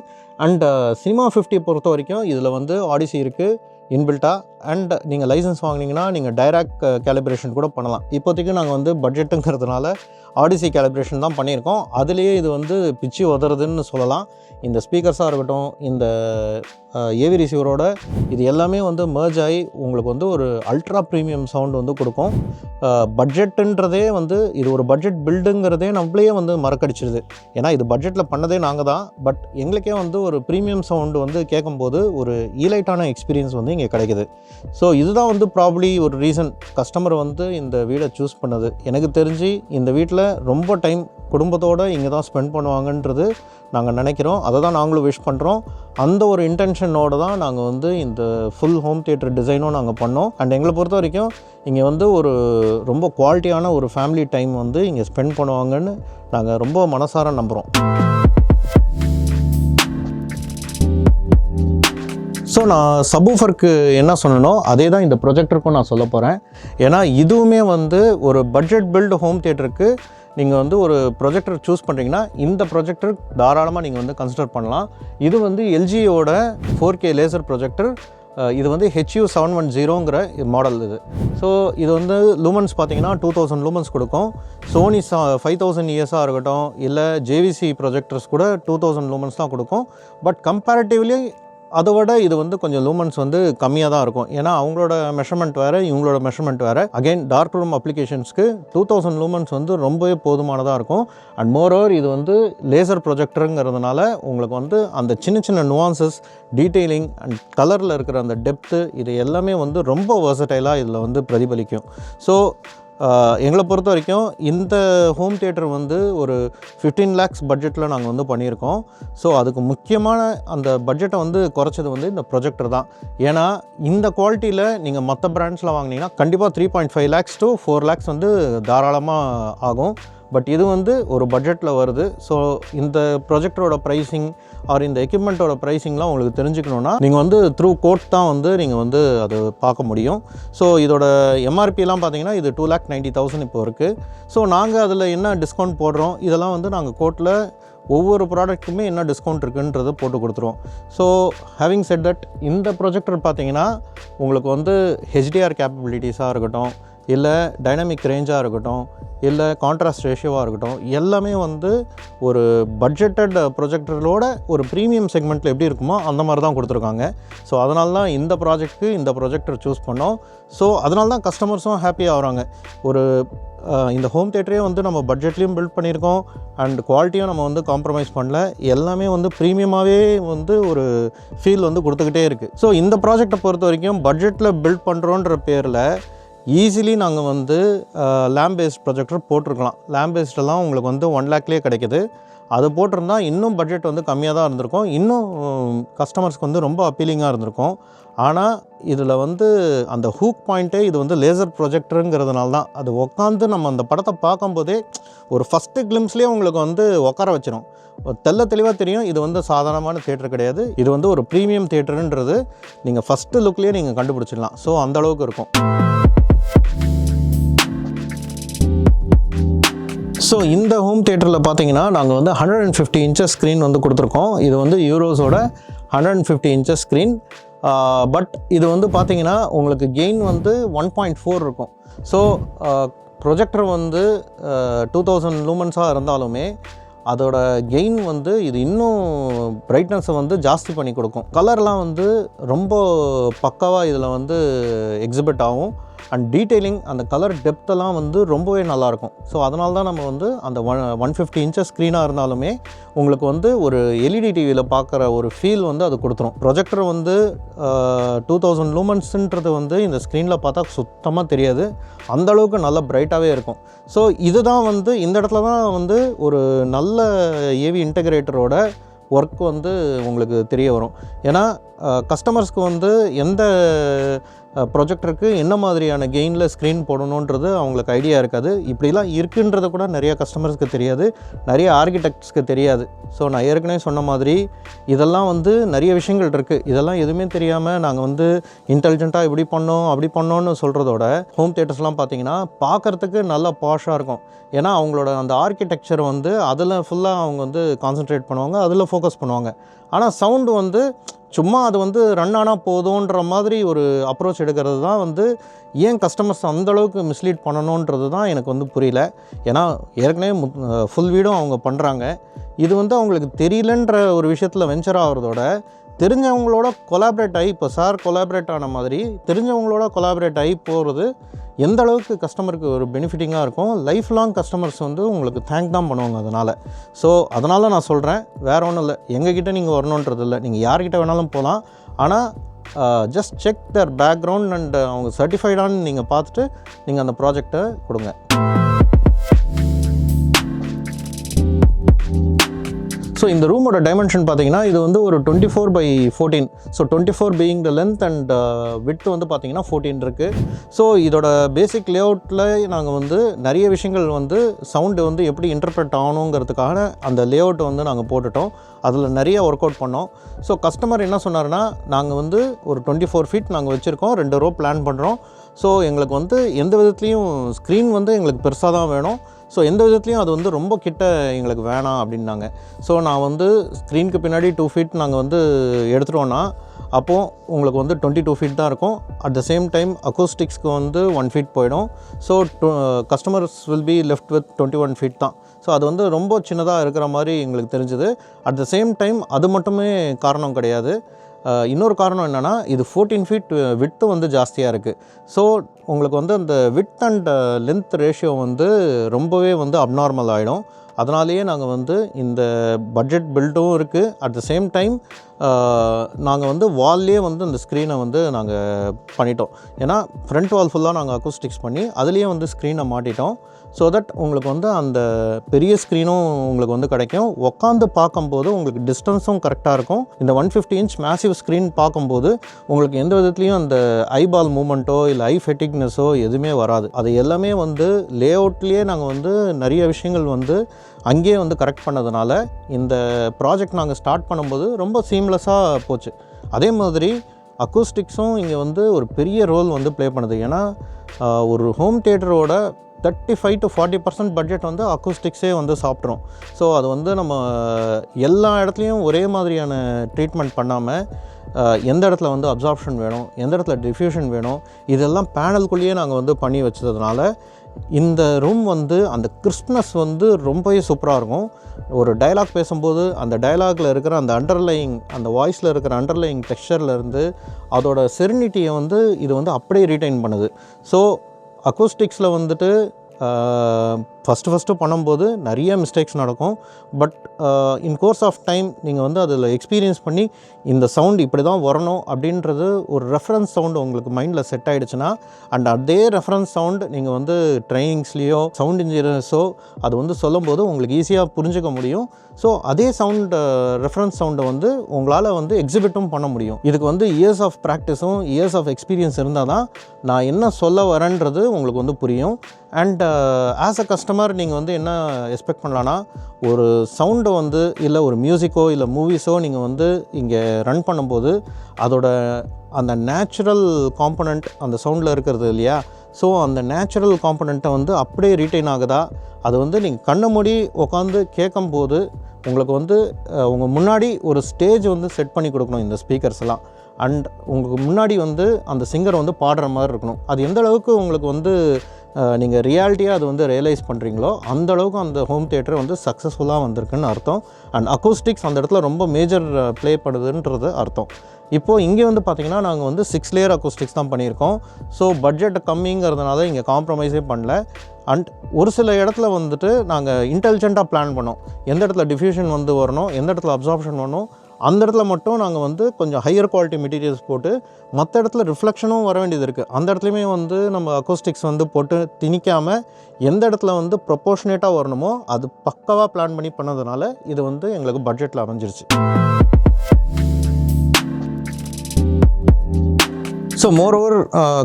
அண்ட் சினிமா 50 பொறுத்த வரைக்கும் இதில் வந்து ஆடிசி இருக்குது இன்பில்ட்டாக. அண்ட் நீங்கள் லைசன்ஸ் வாங்கினீங்கன்னா நீங்கள் டைரக்ட் கேலிப்ரேஷன் கூட பண்ணலாம். இப்போதைக்கு நாங்கள் வந்து பட்ஜெட்டுங்கிறதுனால ஆடிசி கேலிப்ரேஷன் தான் பண்ணியிருக்கோம். அதுலேயே இது வந்து பிச்சு உதறதுன்னு சொல்லலாம். இந்த ஸ்பீக்கர்ஸாக இருக்கட்டும், இந்த ஏவி ரிசீவரோட இது எல்லாமே வந்து மர்ஜ் ஆகி உங்களுக்கு வந்து ஒரு அல்ட்ரா ப்ரீமியம் சவுண்ட் வந்து கொடுக்கும். பட்ஜெட்டுன்றதே வந்து இது ஒரு பட்ஜெட் பில்டுங்கிறதே நம்மளையே வந்து மறக்கடிச்சிடுது. ஏன்னா இது பட்ஜெட்டில் பண்ணதே நாங்கள் தான். பட் எங்களுக்கே வந்து ஒரு ப்ரீமியம் சவுண்டு வந்து கேட்கும்போது ஒரு ஈலைட்டான எக்ஸ்பீரியன்ஸ் வந்து இங்கே கிடைக்குது. ஸோ இதுதான் வந்து ப்ராப்ளி ஒரு ரீசன் கஸ்டமர் வந்து இந்த வீடை சூஸ் பண்ணது. எனக்கு தெரிஞ்சு இந்த வீட்டில் ரொம்ப டைம் குடும்பத்தோடு இங்கே தான் ஸ்பெண்ட் பண்ணுவாங்கன்றது நாங்கள் நினைக்கிறோம். அதை தான் நாங்களும் விஷ் பண்ணுறோம். அந்த ஒரு இன்டென்ஷனோடு தான் நாங்கள் வந்து இந்த ஃபுல் ஹோம் தியேட்டர் டிசைனும் நாங்கள் பண்ணோம். அண்ட் எங்களை பொறுத்த வரைக்கும் இங்கே வந்து ஒரு ரொம்ப குவாலிட்டியான ஒரு ஃபேமிலி டைம் வந்து இங்கே ஸ்பெண்ட் பண்ணுவாங்கன்னு நாங்கள் ரொம்ப மனசார நம்புகிறோம். ஸோ நான் சப்வூஃபருக்கு என்ன சொன்னனோ அதே தான் இந்த ப்ரொஜெக்டருக்கும் நான் சொல்ல போகிறேன். ஏன்னா இதுவுமே வந்து ஒரு பட்ஜெட் பில்டு ஹோம் தியேட்டருக்கு நீங்கள் வந்து ஒரு ப்ரொஜெக்டர் சூஸ் பண்ணுறீங்கன்னா இந்த ப்ரொஜெக்டர் தாராளமாக நீங்கள் வந்து கன்சிடர் பண்ணலாம். இது வந்து எல்ஜியோட 4K லேசர் ப்ரொஜெக்டர். இது வந்து HU710ங்கிற மாடல் இது. ஸோ இது வந்து லூமன்ஸ் பார்த்தீங்கன்னா 2000 லூமன்ஸ் கொடுக்கும். சோனி 5000 ESஆ இருக்கட்டும், இல்லை JVC ப்ரொஜெக்டர்ஸ் கூட 2000 லூமன்ஸ் தான் கொடுக்கும். பட் கம்பேரிட்டிவ்லி அதை விட இது வந்து கொஞ்சம் லூமன்ஸ் வந்து கம்மியாக தான் இருக்கும். ஏன்னா அவங்களோட மெஷர்மெண்ட் வேறு, இவங்களோட மெஷர்மெண்ட் வேறு. அகைன் டார்க் ரூம் அப்ளிகேஷன்ஸ்க்கு 2000 லூமன்ஸ் வந்து ரொம்பவே போதுமானதாக இருக்கும். அண்ட் மோரோவர் இது வந்து லேசர் ப்ரொஜெக்டருங்கிறதுனால உங்களுக்கு வந்து அந்த சின்ன சின்ன நுவான்சஸ், டீட்டெயிலிங் அண்ட் கலரில் இருக்கிற அந்த டெப்த்து இது எல்லாமே வந்து ரொம்ப வெர்சடைலாக இதில் வந்து பிரதிபலிக்கும். ஸோ எங்களை பொறுத்த வரைக்கும் இந்த ஹோம் தியேட்டர் வந்து ஒரு 15 lakhs பட்ஜெட்டில் நாங்கள் வந்து பண்ணியிருக்கோம். ஸோ அதுக்கு முக்கியமான அந்த பட்ஜெட்டை வந்து குறைச்சது வந்து இந்த ப்ரொஜெக்டர் தான். ஏன்னா இந்த குவாலிட்டியில் நீங்கள் மற்ற பிராண்ட்ஸில் வாங்கினீங்கன்னா கண்டிப்பாக 3.5 lakhs to 4 lakhs வந்து தாராளமாக ஆகும். பட் இது வந்து ஒரு பட்ஜெட்டில் வருது. ஸோ இந்த ப்ரொஜெக்டரோட ப்ரைஸிங் ஆர் இந்த எக்யூப்மெண்ட்டோட ப்ரைஸிங்லாம் உங்களுக்கு தெரிஞ்சுக்கணுன்னா நீங்கள் வந்து த்ரூ கோட் தான் வந்து நீங்கள் வந்து அது பார்க்க முடியும். ஸோ இதோட எம்ஆர்பிலாம் பார்த்தீங்கன்னா இது 2,90,000 இப்போ இருக்குது. ஸோ நாங்கள் அதில் என்ன டிஸ்கவுண்ட் போடுறோம் இதெல்லாம் வந்து நாங்கள் கோட்டில் ஒவ்வொரு ப்ராடக்ட்டுமே என்ன டிஸ்கவுண்ட் இருக்குன்றதை போட்டு கொடுத்துருவோம். ஸோ ஹேவிங் செட் தட் இந்த ப்ரொஜெக்டர் பார்த்தீங்கன்னா உங்களுக்கு வந்து ஹெச்டிஆர் கேப்பபிலிட்டிஸாக இருக்கட்டும், இல்லை டைனமிக் ரேஞ்சாக இருக்கட்டும், இல்லை கான்ட்ராஸ்ட் ரேஷியோவாக இருக்கட்டும், எல்லாமே வந்து ஒரு பட்ஜெட்டட் ப்ரொஜெக்டரோட ஒரு ப்ரீமியம் செக்மெண்ட்டில் எப்படி இருக்குமோ அந்த மாதிரி தான் கொடுத்துருக்காங்க. ஸோ அதனால தான் இந்த ப்ராஜெக்ட்டுக்கு இந்த ப்ரொஜெக்டர் சூஸ் பண்ணோம். ஸோ அதனால தான் கஸ்டமர்ஸும் ஹாப்பியாக ஆகிறாங்க. ஒரு இந்த ஹோம் தியேட்டரே வந்து நம்ம பட்ஜெட்லேயும் பில்ட் பண்ணியிருக்கோம் அண்ட் குவாலிட்டியும் நம்ம வந்து காம்ப்ரமைஸ் பண்ணல. எல்லாமே வந்து ப்ரீமியமாகவே வந்து ஒரு ஃபீல் வந்து கொடுத்துக்கிட்டே இருக்குது. ஸோ இந்த ப்ராஜெக்டை பொறுத்த வரைக்கும் பட்ஜெட்டில் பில்ட் பண்ணுறோன்ற பேரில் ஈஸிலி நாங்கள் வந்து லேம்ப் பேஸ்ட் ப்ரொஜெக்டர் போட்டிருக்கலாம். லேம்ப் பேஸ்டெல்லாம் உங்களுக்கு வந்து 1 lakhலேயே கிடைக்கிது. அது போட்டிருந்தால் இன்னும் பட்ஜெட் வந்து கம்மியாக தான் இருந்திருக்கும், இன்னும் கஸ்டமர்ஸ்க்கு வந்து ரொம்ப அப்பீலிங்காக இருந்திருக்கும். ஆனால் இதில் வந்து அந்த ஹூக் பாயிண்ட்டே இது வந்து லேசர் ப்ரொஜெக்டருங்கிறதுனால தான் அது உட்காந்து நம்ம அந்த படத்தை பார்க்கும்போதே ஒரு ஃபஸ்ட்டு கிளிம்ஸ்லேயே உங்களுக்கு வந்து உட்கார வச்சிடும். தெளிவாக தெரியும் இது வந்து சாதாரணமான தியேட்டர் கிடையாது, இது வந்து ஒரு ப்ரீமியம் தியேட்டருன்றது நீங்கள் ஃபஸ்ட்டு லுக்லேயே நீங்கள் கண்டுபிடிச்சிடலாம். ஸோ அந்தளவுக்கு இருக்கும். ஸோ இந்த ஹோம் தியேட்டரில் பார்த்தீங்கன்னா நாங்கள் வந்து 150 இன்ச்சஸ் ஸ்க்ரீன் வந்து கொடுத்துருக்கோம். இது வந்து யூரோஸோட 150 இன்ச்சஸ் ஸ்க்ரீன். பட் இது வந்து பார்த்தீங்கன்னா உங்களுக்கு கெயின் வந்து 1.4 இருக்கும். ஸோ ப்ரொஜெக்டர் வந்து 2000 லூமன்ஸாக இருந்தாலுமே அதோட கெயின் வந்து இது இன்னும் பிரைட்னஸை வந்து ஜாஸ்தி பண்ணி கொடுக்கும். கலர்லாம் வந்து ரொம்ப பக்காவாக இதில் வந்து எக்ஸிபிட் ஆகும். அண்ட் டீட்டெயிலிங் அந்த கலர் டெப்த்தெல்லாம் வந்து ரொம்பவே நல்லாயிருக்கும். ஸோ அதனால தான் நம்ம வந்து அந்த 150 இன்ச்சஸ் ஸ்க்ரீனாக இருந்தாலுமே உங்களுக்கு வந்து ஒரு எல்இடி டிவியில் பார்க்குற ஒரு ஃபீல் வந்து அது கொடுத்துரும். ப்ரொஜெக்டர் வந்து 2000 லூமன்ஸுன்றது வந்து இந்த ஸ்க்ரீனில் பார்த்தா சுத்தமாக தெரியாது, அந்தளவுக்கு நல்லா பிரைட்டாகவே இருக்கும். ஸோ இதுதான் வந்து இந்த இடத்துல தான் வந்து ஒரு நல்ல ஏவி இன்டகிரேட்டரோட ஒர்க் வந்து உங்களுக்கு தெரிய வரும். ஏன்னா கஸ்டமர்ஸ்க்கு வந்து எந்த ப்ரொஜெக்டருக்கு என்ன மாதிரியான கெயினில் ஸ்க்ரீன் போடணுன்றது அவங்களுக்கு ஐடியா இருக்காது. இப்படிலாம் இருக்குன்றது கூட நிறைய கஸ்டமர்ஸ்க்கு தெரியாது, நிறைய ஆர்கிடெக்ட்ஸ்க்கு தெரியாது. ஸோ நான் ஏற்கனவே சொன்ன மாதிரி இதெல்லாம் வந்து நிறைய விஷயங்கள் இருக்குது. இதெல்லாம் எதுவுமே தெரியாமல் நாங்கள் வந்து இன்டெலிஜென்ட்டாக இப்படி பண்ணோம் அப்படி பண்ணோன்னு சொல்கிறதோட ஹோம் தியேட்டர்ஸ்லாம் பார்த்திங்கன்னா பார்க்குறதுக்கு நல்லா பாஷாக இருக்கும். ஏன்னா அவங்களோட அந்த ஆர்கிடெக்சர் வந்து அதில் ஃபுல்லாக அவங்க வந்து கான்சன்ட்ரேட் பண்ணுவாங்க, அதில் ஃபோக்கஸ் பண்ணுவாங்க. ஆனால் சவுண்டு வந்து சும்மா அது வந்து ரன் ஆனால் போதுன்ற மாதிரி ஒரு அப்ரோச் எடுக்கிறது தான் வந்து ஏன் கஸ்டமர்ஸ் அந்தளவுக்கு மிஸ்லீட் பண்ணணுன்றது தான் எனக்கு வந்து புரியல. ஏன்னா ஏற்கனவே ஃபுல் வீடும் அவங்க பண்ணுறாங்க. இது வந்து அவங்களுக்கு தெரியலன்ற ஒரு விஷயத்தில் வெஞ்சர் ஆகிறதோட தெரிஞ்சவங்களோட கொலாபரேட் ஆகி, இப்போ சார் கொலாபரேட் ஆன மாதிரி தெரிஞ்சவங்களோட கொலாபரேட் ஆகி போகிறது எந்த அளவுக்கு கஸ்டமருக்கு ஒரு பெனிஃபிட்டிங்காக இருக்கும். லைஃப் லாங் கஸ்டமர்ஸ் வந்து உங்களுக்கு தேங்க் தான் பண்ணுவாங்க அதனால். ஸோ அதனால் நான் சொல்கிறேன், வேறு ஒன்றும் இல்லை, எங்ககிட்ட நீங்கள் வரணுன்றது இல்லை, நீங்கள் யார்கிட்ட வேணாலும் போகலாம். ஆனால் just check their background and அவங்க சர்டிஃபைடான்னு நீங்கள் பார்த்துட்டு நீங்கள் அந்த ப்ராஜெக்டை கொடுங்க. ஸோ இந்த ரூமோட டைமென்ஷன் பார்த்தீங்கன்னா இது வந்து ஒரு 24x14. So 24 being the length and width வந்து பார்த்தீங்கன்னா 14 இருக்குது. ஸோ இதோட பேசிக் லேஅவுட்டில் நாங்கள் வந்து நிறைய விஷயங்கள் வந்து சவுண்டு வந்து எப்படி இன்டர்பிரட் ஆகணுங்கிறதுக்காக அந்த லேஅவுட்டை வந்து நாங்கள் போட்டுட்டோம். அதில் நிறைய ஒர்க் அவுட் பண்ணோம். ஸோ கஸ்டமர் என்ன சொன்னார்னா, நாங்கள் வந்து ஒரு 24 ஃபீட் நாங்கள் வச்சுருக்கோம், 2 ரோ பிளான் பண்ணுறோம். ஸோ எங்களுக்கு வந்து எந்த விதத்துலேயும் ஸ்க்ரீன் வந்து எங்களுக்கு பெருசாக தான் வேணும். ஸோ எந்த விதத்துலையும் அது வந்து ரொம்ப கிட்ட எங்களுக்கு வேணாம் அப்படின்னாங்க. ஸோ நான் வந்து ஸ்க்ரீனுக்கு பின்னாடி 2 ஃபீட் நாங்கள் வந்து எடுத்துட்டோன்னா அப்போது உங்களுக்கு வந்து 22 ஃபீட் தான் இருக்கும். அட் த சேம் டைம் அக்கோஸ்டிக்ஸ்க்கு வந்து 1 ஃபீட் போயிடும். So customers will be left with 21 feet தான். ஸோ அது வந்து ரொம்ப சின்னதாக இருக்கிற மாதிரி எங்களுக்கு தெரிஞ்சுது. அட் த சேம் டைம் அது மட்டுமே காரணம் கிடையாது. இன்னொரு காரணம் என்னென்னா, இது 14 ஃபீட் விட்த்து வந்து ஜாஸ்தியாக இருக்குது. ஸோ உங்களுக்கு வந்து அந்த விட்த் அண்ட் லென்த் ரேஷியோ வந்து ரொம்பவே வந்து அப்நார்மல் ஆகிடும். அதனாலேயே நாங்கள் வந்து இந்த பட்ஜெட் பில்டும் இருக்குது. அட் த சேம் டைம் நாங்கள் வந்து வால்லே வந்து அந்த ஸ்க்ரீனை வந்து நாங்கள் பண்ணிட்டோம். ஏன்னா ஃப்ரண்ட் வால் ஃபுல்லாக நாங்கள் அக்கோஸ்டிக்ஸ் பண்ணி அதுலேயே வந்து ஸ்க்ரீனை மாட்டிட்டோம். ஸோ தட் உங்களுக்கு வந்து அந்த பெரிய ஸ்க்ரீனும் உங்களுக்கு வந்து கிடைக்கும். உட்காந்து பார்க்கும்போது உங்களுக்கு டிஸ்டன்ஸும் கரெக்டாக இருக்கும். இந்த 150 இன்ச் மேசிவ் ஸ்க்ரீன் பார்க்கும்போது உங்களுக்கு எந்த விதத்துலையும் அந்த ஐபால் மூமெண்ட்டோ இல்லை ஐ ஃபெட்டிக்னஸோ எதுவுமே வராது. அது எல்லாமே வந்து லே அவுட்லேயே நாங்கள் வந்து நிறைய விஷயங்கள் வந்து அங்கேயே வந்து கரெக்ட் பண்ணதுனால இந்த ப்ராஜெக்ட் நாங்கள் ஸ்டார்ட் பண்ணும்போது ரொம்ப சீம்லெஸ்ஸாக போச்சு. அதே மாதிரி அக்கூஸ்டிக்ஸும் இங்கே வந்து ஒரு பெரிய ரோல் வந்து ப்ளே பண்ணுது. ஏன்னா ஒரு ஹோம் தியேட்டரோட 35 to 40% பட்ஜெட் வந்து அக்கூஸ்டிக்ஸே வந்து சாப்பிட்றோம். ஸோ அது வந்து நம்ம எல்லா இடத்துலையும் ஒரே மாதிரியான ட்ரீட்மெண்ட் பண்ணாமல் எந்த இடத்துல வந்து அப்சார்ப்ஷன் வேணும், எந்த இடத்துல டிஃப்யூஷன் வேணும், இதெல்லாம் பேனல்குள்ளேயே நாங்கள் வந்து பண்ணி வச்சதுனால இந்த ரூம் வந்து அந்த கிறிஸ்ப்னஸ் வந்து ரொம்பவே சூப்பராக இருக்கும். ஒரு டயலாக் பேசும்போது அந்த டயலாகில் இருக்கிற அந்த அண்டர்லையிங், அந்த வாய்ஸில் இருக்கிற அண்டர்லையிங் டெக்ஸ்சர்லேருந்து அதோட செரினிட்டியை வந்து இது வந்து அப்படியே ரீட்டைன் பண்ணுது. ஸோ அக்கூஸ்டிக்ஸில் வந்துட்டு ஃபஸ்ட்டு பண்ணும்போது நிறைய மிஸ்டேக்ஸ் நடக்கும். But in course of time நீங்கள் வந்து அதில் எக்ஸ்பீரியன்ஸ் பண்ணி இந்த சவுண்ட் இப்படி தான் வரணும் அப்படின்றது ஒரு ரெஃபரன்ஸ் சவுண்டு உங்களுக்கு மைண்டில் செட் ஆகிடுச்சுன்னா, அண்ட் அதே ரெஃபரன்ஸ் சவுண்டு நீங்கள் வந்து ட்ரைனிங்ஸ்லேயோ சவுண்ட் இன்ஜினியர்ஸோ அது வந்து சொல்லும்போது உங்களுக்கு ஈஸியாக புரிஞ்சுக்க முடியும். ஸோ அதே சவுண்டு ரெஃபரன்ஸ் சவுண்டை வந்து உங்களால் வந்து எக்ஸிபிட்டும் பண்ண முடியும். இதுக்கு வந்து இயர்ஸ் ஆஃப் ப்ராக்டிஸும் இயர்ஸ் ஆஃப் எக்ஸ்பீரியன்ஸ் இருந்தால் தான் நான் என்ன சொல்ல வரேன்றது உங்களுக்கு வந்து புரியும். அண்ட் ஆஸ் அ கஸ்டமர் நீங்கள் வந்து என்ன எக்ஸ்பெக்ட் பண்ணலான்னா, ஒரு சவுண்டை வந்து இல்லை ஒரு மியூசிக்கோ இல்லை மூவிஸோ நீங்கள் வந்து இங்கே ரன் பண்ணும்போது அதோட அந்த நேச்சுரல் காம்பனண்ட் அந்த சவுண்டில் இருக்கிறது இல்லையா, ஸோ அந்த நேச்சுரல் காம்பனண்ட்டை வந்து அப்படியே ரீட்டைன் ஆகுதா, அது வந்து நீங்கள் கண்ணை மூடி உட்காந்து கேட்கும்போது உங்களுக்கு வந்து உங்கள் முன்னாடி ஒரு ஸ்டேஜ் வந்து செட் பண்ணி கொடுக்கணும் இந்த ஸ்பீக்கர்ஸ் எல்லாம். அண்ட் உங்களுக்கு முன்னாடி வந்து அந்த சிங்கர் வந்து பாடுற மாதிரி இருக்கணும். அது எந்த அளவுக்கு உங்களுக்கு வந்து நீங்கள் ரியாலிட்டியாக அது வந்து ரியலைஸ் பண்ணுறீங்களோ அந்த அளவுக்கு அந்த ஹோம் தியேட்டர் வந்து சக்ஸஸ்ஃபுல்லாக வந்திருக்குன்னு அர்த்தம். அண்ட் அக்கோஸ்டிக்ஸ் அந்த இடத்துல ரொம்ப மேஜர் ப்ளே பண்ணுதுன்றது அர்த்தம். இப்போது இங்கே வந்து பார்த்திங்கன்னா நாங்கள் வந்து 6 லேயர் அக்கோஸ்டிக்ஸ் தான் பண்ணியிருக்கோம். ஸோ பட்ஜெட் கம்மிங்கிறதுனால இங்கே காம்ப்ரமைஸே பண்ணல. அண்ட் ஒரு சில இடத்துல வந்துட்டு நாங்கள் இன்டெலிஜென்ட்டாக பிளான் பண்ணோம். எந்த இடத்துல டிஃப்யூஷன் வந்து வரணும், எந்த இடத்துல அப்சார்ப்ஷன் வரணும், அந்த இடத்துல மட்டும் நாங்கள் வந்து கொஞ்சம் ஹையர் குவாலிட்டி மெட்டீரியல்ஸ் போட்டு, மற்ற இடத்துல ரிஃப்ளெக்ஷனும் வர வேண்டியது இருக்குது. அந்த இடத்துலையுமே வந்து நம்ம அக்கோஸ்டிக்ஸ் வந்து போட்டு திணிக்காமல் எந்த இடத்துல வந்து ப்ரொப்போர்ஷனேட்டாக வரணுமோ அது பக்காவாக பிளான் பண்ணி பண்ணதுனால இது வந்து எங்களுக்கு பட்ஜெட்டில் அமைஞ்சிருச்சு. So moreover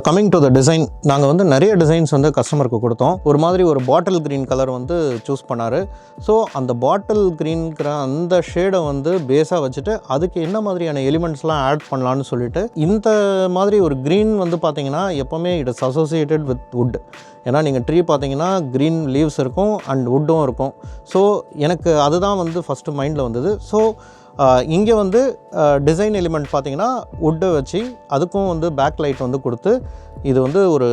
coming to the design, நாங்கள் வந்து நிறைய டிசைன்ஸ் வந்து கஸ்டமருக்கு கொடுத்தோம். ஒரு மாதிரி ஒரு பாட்டில் க்ரீன் கலர் வந்து சூஸ் பண்ணார். ஸோ அந்த பாட்டில் க்ரீன்கிற அந்த ஷேடை வந்து பேஸாக வச்சுட்டு அதுக்கு என்ன மாதிரியான எலிமெண்ட்ஸ்லாம் ஆட் பண்ணலான்னு சொல்லிட்டு இந்த மாதிரி ஒரு க்ரீன் வந்து பார்த்திங்கன்னா எப்போவுமே it is associated with would. ஏன்னா நீங்கள் ட்ரீ பார்த்தீங்கன்னா க்ரீன் லீவ்ஸ் இருக்கும் அண்ட் வுட்டும் இருக்கும். ஸோ எனக்கு அதுதான் வந்து ஃபஸ்ட்டு மைண்டில் வந்தது. ஸோ இங்கே வந்து டிசைன் எலிமெண்ட் பார்த்திங்கன்னா வுட்டை வச்சு அதுக்கும் வந்து பேக் லைட் வந்து கொடுத்து இது வந்து ஒரு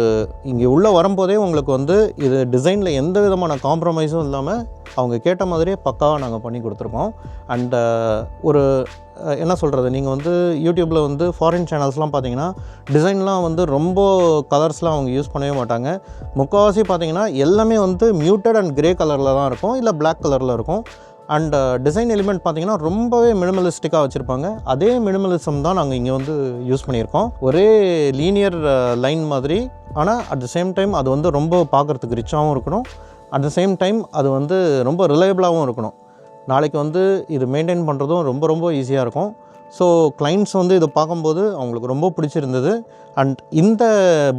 இங்கே உள்ளே வரும்போதே உங்களுக்கு வந்து இது டிசைனில் எந்த விதமான காம்ப்ரமைஸும் இல்லாமல் அவங்க கேட்ட மாதிரியே பக்காவாக நாங்கள் பண்ணி கொடுத்துருக்கோம். அண்ட் ஒரு என்ன சொல்கிறது, நீங்கள் வந்து யூடியூப்பில் வந்து ஃபாரின் சேனல்ஸ்லாம் பார்த்தீங்கன்னா டிசைன்லாம் வந்து ரொம்ப கலர்ஸ்லாம் அவங்க யூஸ் பண்ணவே மாட்டாங்க. முக்கால்வாசி பார்த்திங்கன்னா எல்லாமே வந்து மியூட்டட் அண்ட் கிரே கலரில் தான் இருக்கும், இல்லை பிளாக் கலரில் இருக்கும். அண்ட் டிசைன் எலிமெண்ட் பார்த்திங்கன்னா ரொம்பவே மினிமலிஸ்டிக்காக வச்சுருப்பாங்க. அதே மினிமலிசம் தான் நாங்கள் இங்கே வந்து யூஸ் பண்ணியிருக்கோம். ஒரே லீனியர் லைன் மாதிரி, ஆனால் அட் த சேம் டைம் அது வந்து ரொம்ப பார்க்குறதுக்கு ரிச்சாகவும் இருக்கணும். அட் த சேம் டைம் அது வந்து ரொம்ப ரிலையபிளாகவும் இருக்கணும். நாளைக்கு வந்து இது மெயின்டைன் பண்ணுறதும் ரொம்ப ரொம்ப ஈஸியாக இருக்கும். ஸோ கிளைண்ட்ஸ் வந்து இதை பார்க்கும்போது அவங்களுக்கு ரொம்ப பிடிச்சிருந்தது. அண்ட் இந்த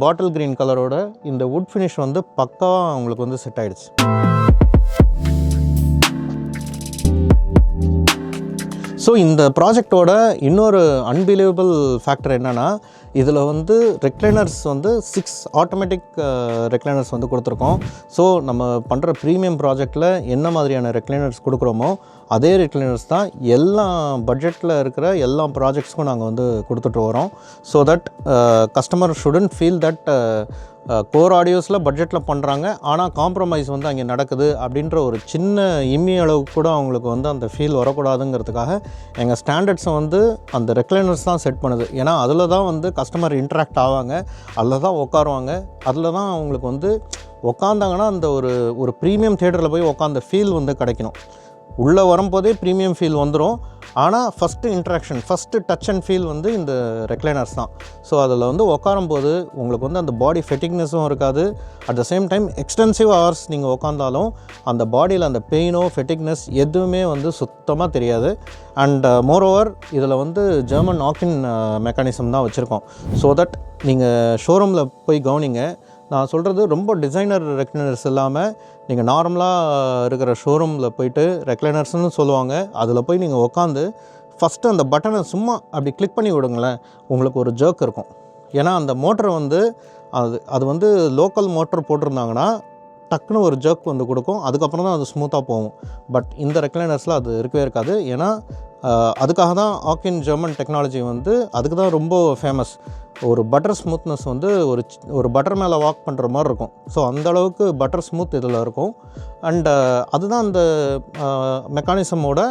பாட்டில் க்ரீன் கலரோட இந்த வுட் ஃபினிஷ் வந்து பக்காவாக அவங்களுக்கு வந்து செட் ஆகிடுச்சு. ஸோ இந்த ப்ராஜெக்டோட இன்னொரு அன்பிலீவபிள் ஃபேக்டர் என்னென்னா, இதில் வந்து ரெக்லைனர்ஸ் வந்து 6 ஆட்டோமேட்டிக் ரெக்லைனர்ஸ் வந்து கொடுத்துருக்கோம். ஸோ நம்ம பண்ணுற ப்ரீமியம் ப்ராஜெக்டில் என்ன மாதிரியான ரெக்லைனர்ஸ் கொடுக்குறோமோ அதே ரெக்லைனர்ஸ் தான் எல்லா பட்ஜெட்டில் இருக்கிற எல்லா ப்ராஜெக்ட்ஸ்க்கும் நாங்கள் வந்து கொடுத்துட்டு வரோம். So that customer shouldn't feel that கோர் ஆடியோஸில் பட்ஜெட்டில் பண்ணுறாங்க ஆனால் காம்ப்ரமைஸ் வந்து அங்கே நடக்குது அப்படின்ற ஒரு சின்ன இம்மி அளவுக்கு கூட அவங்களுக்கு வந்து அந்த ஃபீல் வரக்கூடாதுங்கிறதுக்காக எங்கள் ஸ்டாண்டர்ட்ஸை வந்து அந்த ரெக்லைனர்ஸ் தான் செட் பண்ணுது. ஏன்னா அதில் தான் வந்து கஸ்டமர் இன்ட்ராக்ட் ஆவாங்க, அதில் தான் உட்காருவாங்க, அதில் தான் அவங்களுக்கு வந்து உக்காந்தாங்கன்னா அந்த ஒரு ப்ரீமியம் தியேட்டரில் போய் உட்காந்த ஃபீல் வந்து கிடைக்கணும். உள்ளே வரும்போதே ப்ரீமியம் ஃபீல் வந்துடும். ஆனால் first interaction, first touch and feel வந்து இந்த ரெக்லைனர்ஸ் தான். ஸோ அதில் வந்து உட்காரும்போது உங்களுக்கு வந்து அந்த பாடி ஃபெட்டிக்னஸும் இருக்காது. At the same time extensive hours நீங்கள் உட்காந்தாலும் அந்த பாடியில் அந்த பெயினோ ஃபெட்டிக்னஸ் எதுவுமே வந்து சுத்தமாக தெரியாது. அண்ட் மோரோவர் இதில் வந்து ஜெர்மன் ஆக்கின் மெக்கானிசம் தான் வச்சுருக்கோம். ஸோ தட் நீங்கள் ஷோரூமில் போய் கவனிங்க, நான் சொல்கிறது ரொம்ப டிசைனர் ரெக்லைனர்ஸ் இல்லாமல் நீங்கள் நார்மலாக இருக்கிற ஷோரூமில் போய்ட்டு ரெக்லைனர்ஸ்னு சொல்லுவாங்க, அதில் போய் நீங்கள் உட்காந்து ஃபஸ்ட்டு அந்த பட்டனை சும்மா அப்படி கிளிக் பண்ணி விடுங்களேன், உங்களுக்கு ஒரு ஜர்க் இருக்கும். ஏன்னா அந்த மோட்டரை வந்து அது வந்து லோக்கல் மோட்டர் போட்டிருந்தாங்கன்னா டக்குன்னு ஒரு ஜர்க் வந்து கொடுக்கும், அதுக்கப்புறம் தான் அது ஸ்மூத்தாக போகும். பட் இந்த ரெக்லைனர்ஸில் அது இருக்கவே இருக்காது. ஏன்னா அதுக்காக தான் ஆக்கின் ஜெர்மன் டெக்னாலஜி வந்து அதுக்கு தான் ரொம்ப ஃபேமஸ். ஒரு பட்டர் ஸ்மூத்னஸ் வந்து ஒரு பட்டர் மேலே வாக் பண்ணுற மாதிரி இருக்கும். ஸோ அந்தளவுக்கு பட்டர் ஸ்மூத் இதில் இருக்கும். அண்ட் அதுதான் அந்த மெக்கானிசமோட